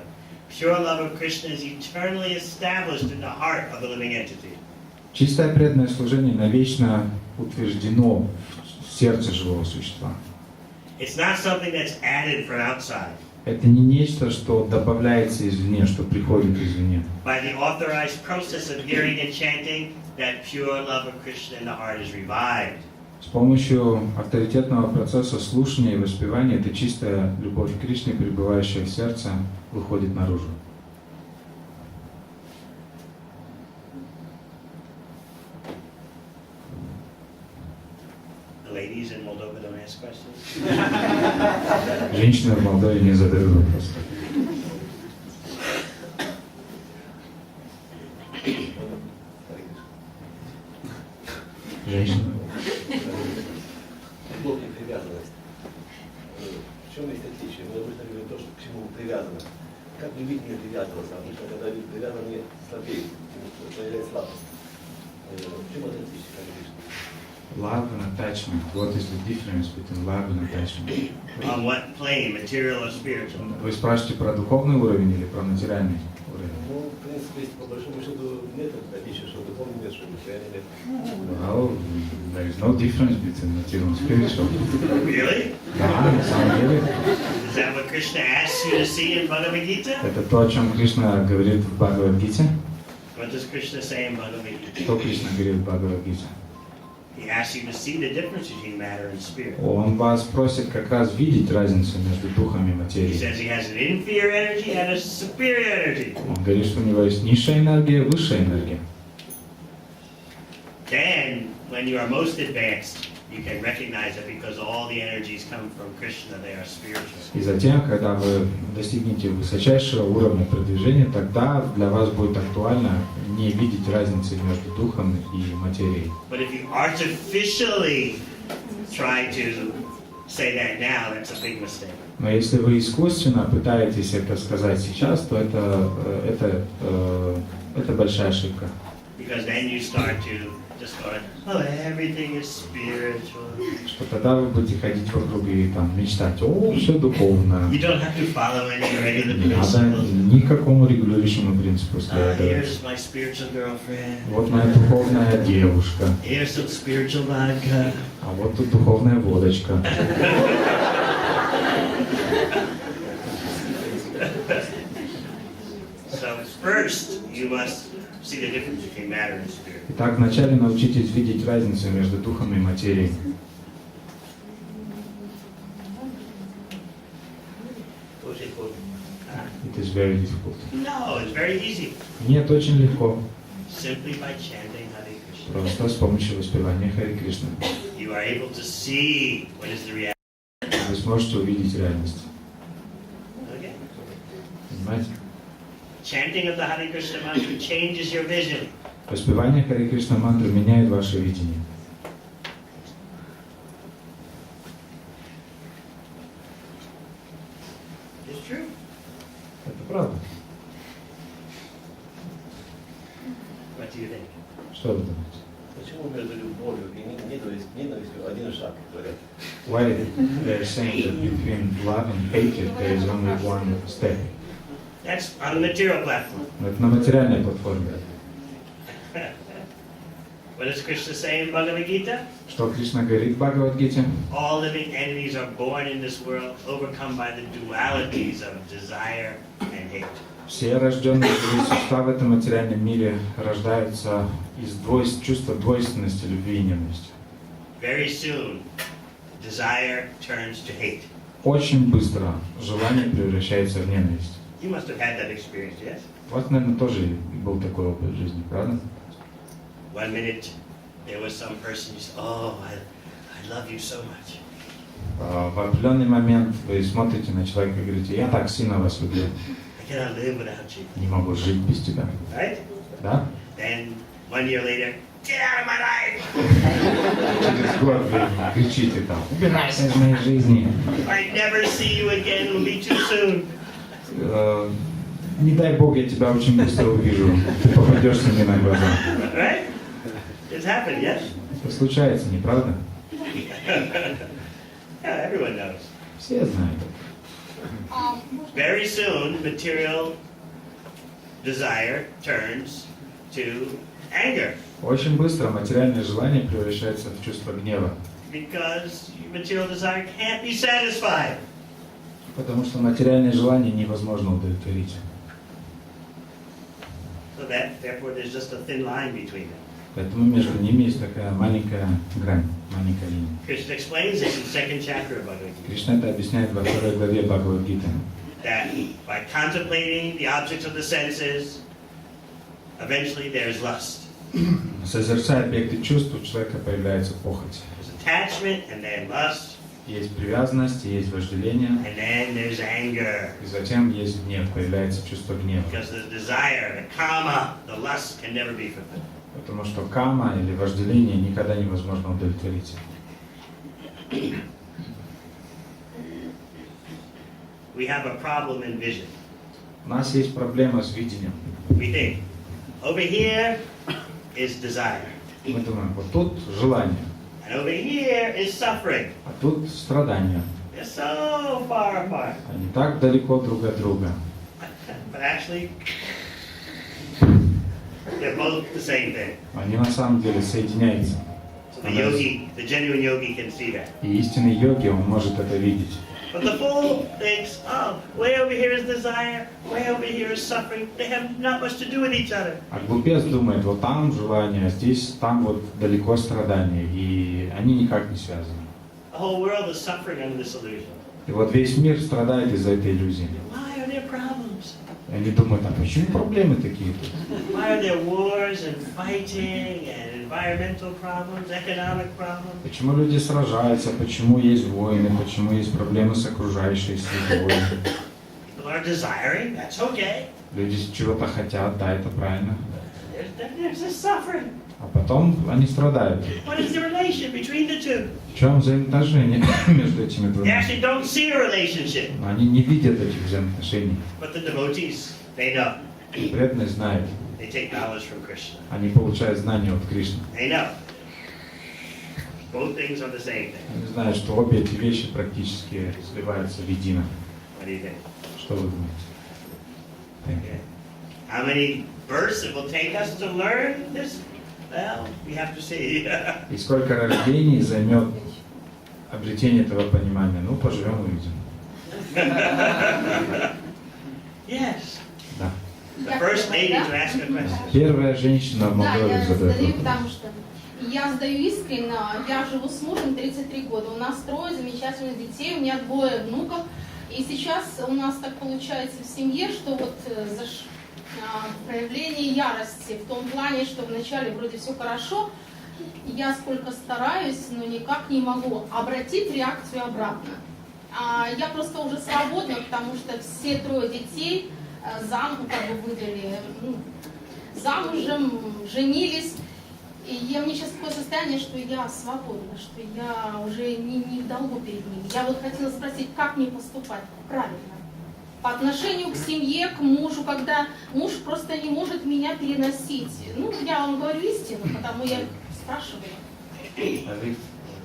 Pure love of Krishna is eternally established in the heart of the living entity. Чистое преданное служение навечно утверждено в сердце живого существа. It's not something that's added from outside. Это не нечто, что добавляется извне, что приходит извне. By the authorized process of hearing and chanting, that pure love of Krishna in the heart is revived. С помощью авторитетного процесса слушания и воспевания эта чистая любовь к Кришне, пребывающая в сердце, выходит наружу. The ladies in Moldova don't ask questions. Женщины в Молдове не задают вопросы. Женщины. Любовь и привязанность. В чем есть отличие? Мы обычно говорим то, что к чему привязано. Как любить не привязываться? Обычно, когда люди привязаны, слабеют, проявляет слабость. В чем это отличие, как видишь? Love and attachment. What is the difference between love and attachment? On what plane, material or spiritual? Вы спрашиваете про духовный уровень или про материальный уровень? Ну, в принципе, по большому счету нет отличия, что духовный нет, что материальный нет. Well, there is no difference between material and spiritual. Really? Да, на самом деле. Is that what Krishna asks you to see in Bhagavad Gita? Это то, о чем Кришна говорит в Бхагавад-гите. What does Krishna say in Bhagavad Gita? Что Кришна говорит в Бхагавад-гите? He asks you to see the difference between matter and spirit. Он вас просит как раз видеть разницу между духом и He материей. says he has an inferior energy and a superior energy. Он говорит, что у него есть низшая энергия и высшая энергия. Then, when you are most advanced, you can recognize that because all the energies come from Krishna, they are spiritual. И затем, когда вы достигнете высочайшего уровня продвижения, тогда для вас будет актуально не видеть разницы между духом и материей. But if you artificially try to say that now, that's a big mistake. Но если вы искусственно пытаетесь это сказать сейчас, то это большая ошибка. Because then you start to just go, oh, everything is spiritual. Что тогда вы будете ходить вокруг и там мечтать, о, все духовно. You don't have to follow any regular Не надо principles. никакому регулирующему принципу следовать. Here's my spiritual girlfriend. Вот моя духовная девушка, Here's some spiritual vodka. а вот тут духовная водочка. So first, you must see the difference between matter and spirit. Итак, вначале научитесь видеть разницу между духом и материей. Очень сложно. It is very difficult. No, it's very easy. Нет, очень легко. Simply by chanting Hare Krishna. Просто с помощью воспевания Харе Кришны. You are able to see what is the reality. Вы сможете увидеть реальность. Okay? Понимаете? Chanting of the Hare Krishna mantra changes your vision. Воспевание Харе Кришна мантры меняет ваше видение. It's true. Это правда. What do you think? Что вы думаете? Почему между любовью и ненавистью один шаг, говорят? Why they're saying that between love and hatred there is only one step? That's on the material platform. Это на материальной платформе. What does Krishna say in Bhagavad Gita? Что Кришна говорит в Бхагавад-гите? All living entities are born in this world, overcome by the dualities of desire and hate. Все рожденные живые существа в этом материальном мире рождаются из чувства двойственности, любви и ненависти. Very soon, desire turns to hate. Очень быстро желание превращается в ненависть. You must have had that experience, yes? У вас, наверное, тоже был такой опыт в жизни, правда? 1 minute, there was some person who said, "Oh, I love you so much." В определенный момент вы смотрите на человека и говорите: я так сильно вас люблю, I cannot live without you. не могу жить без тебя. Right? Да? Then 1 year later, get out of my life! Через год вы кричите там: убирайся из моей жизни. I never see you again, it'll be too soon. Не дай Бог, я тебя очень быстро увижу. Ты попадешься мне на глаза. Right? It's happened, yes? Это случается, не правда? Yeah, everyone knows. Все знают. Very soon, material desire turns to anger. Очень быстро материальное желание превращается в чувство гнева. Because material desire can't be satisfied. Потому что материальное желание невозможно удовлетворить. So therefore, there's just a thin line between them. Поэтому между ними есть такая маленькая грань, маленькая линия. Krishna explains this in the 2nd chapter of Bhagavad Gita. Кришна это объясняет во 2 главе Бхагавад-гиты. That by contemplating the objects of the senses, eventually there's lust. Созерцая объекты чувств, у человека появляется похоть. There's attachment and then lust. Есть привязанность, есть вожделение. And then there's anger. И затем есть гнев, появляется чувство гнева. Because the desire, the kama, the lust can never be fulfilled. Потому что кама или вожделение никогда невозможно удовлетворить. We have a problem in vision. У нас есть проблема с видением. We think, over here is desire. Мы думаем, вот тут желание, And over here is suffering. а тут страдания. They're so far apart. Они так далеко друг от друга. But actually, they're both the same thing. Они на самом деле соединяются. So the yogi, the genuine yogi can see that. И истинный йоги, он может это видеть. But the fool thinks, oh, way over here is desire, way over here is suffering. They have not much to do with each other. А глупец думает, вот там желание, а здесь, там вот далеко страдания, и они никак не связаны. The whole world is suffering under this illusion. И вот весь мир страдает из-за этой иллюзии. Why are there problems? И они думают, а почему проблемы такие тут? Why are there wars and fighting and environmental problems, economic problems? Почему люди сражаются, почему есть войны, почему есть проблемы с окружающей средой? People are desiring, that's okay. Люди чего-то хотят, да, это правильно. There's this suffering. А потом они страдают. What is the relation between the two? В чем взаимоотношения между этими They двумя? actually don't see a relationship. Они не видят этих взаимоотношений. But the devotees, they know. Преданные знают. They take knowledge from Krishna. Они получают знания от Кришны. They know. Both things are the same thing. Они знают, что обе эти вещи практически сливаются в едино. What do you think? Что вы думаете? Okay. How many births it will take us to learn this? Well, we have to see. И сколько рождений займет обретение этого понимания? Ну, поживем, увидим. Yes. Да. The first lady to ask a question. Первая женщина в Да, Молдове я задает задаю, вопрос. потому что я задаю искренне. Я живу с мужем 33 года. У нас 3 замечательных детей, у меня 2 внуков. И сейчас у нас так получается в семье, что вот проявление ярости в том плане, что вначале вроде все хорошо, я сколько стараюсь, но никак не могу обратить реакцию обратно. Я просто уже свободна, потому что все 3 детей замуж как бы выдали, замужем, женились. И мне сейчас такое состояние, что я свободна, что я уже не в долгу перед ними. Я вот хотела спросить, как мне поступать правильно? По отношению к семье, к мужу, когда муж просто не может меня переносить. Ну, я вам говорю истину, потому я спрашиваю. I lived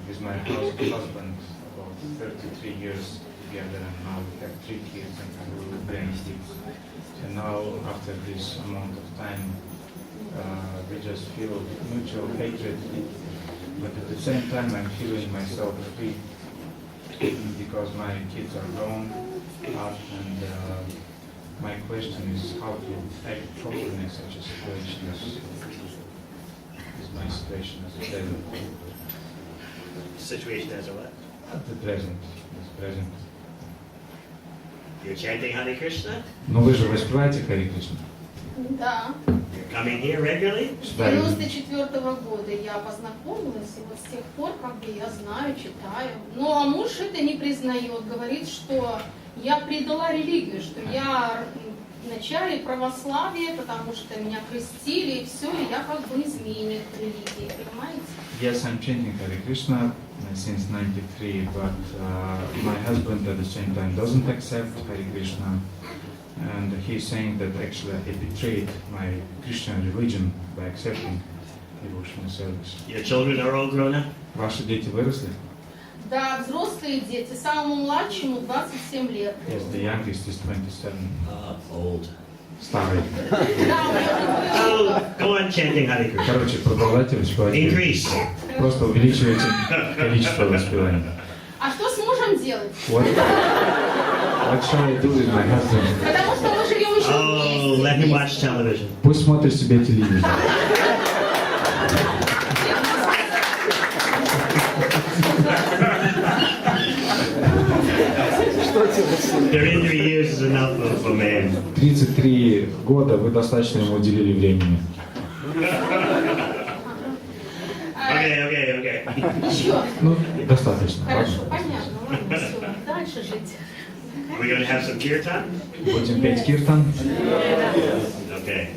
with my husband about 33 years together, and now we have 3 kids and we were brain sticks. And now, after this amount of time, we just feel mutual hatred, but at the same time I'm feeling myself free because my kids are grown up, and my question is how to act properly in such a situation as my situation as a present. Situation as a what? At the present, as present. You're chanting Hare Krishna? Но вы же воспеваете Харе Кришна? Да. You're coming here regularly? С 94-го года я познакомилась, и вот с тех пор как бы я знаю, читаю. Но муж это не признает, говорит, что я предала религию, что я в начале православие, потому что меня крестили, и все, и я как бы изменник религии, понимаете? Yes, I'm chanting Hare Krishna since 93, but my husband at the same time doesn't accept Hare Krishna, and he's saying that actually I betrayed my Christian religion by accepting devotional service. Your children are all grown up? Ваши дети выросли? Да, взрослые дети, самому младшему 27 лет. Yes, the youngest is 27. Old. Старый. Oh, go on chanting Hare Krishna. Короче, продолжайте воспевать. Increase. Просто увеличивайте количество воспеваний. А что с мужем делать? What shall I do with my husband? Потому что мы живем еще Oh, вместе. let him watch television. Пусть смотрит себе телевизор. Что делать? 33 years is enough for a man. 33 года вы достаточно ему уделили времени. Okay. Еще. Ну, достаточно. Хорошо, Ладно. понятно. Ладно, все. Дальше жить. We're going to have some kirtan? Будем петь киртан. Okay.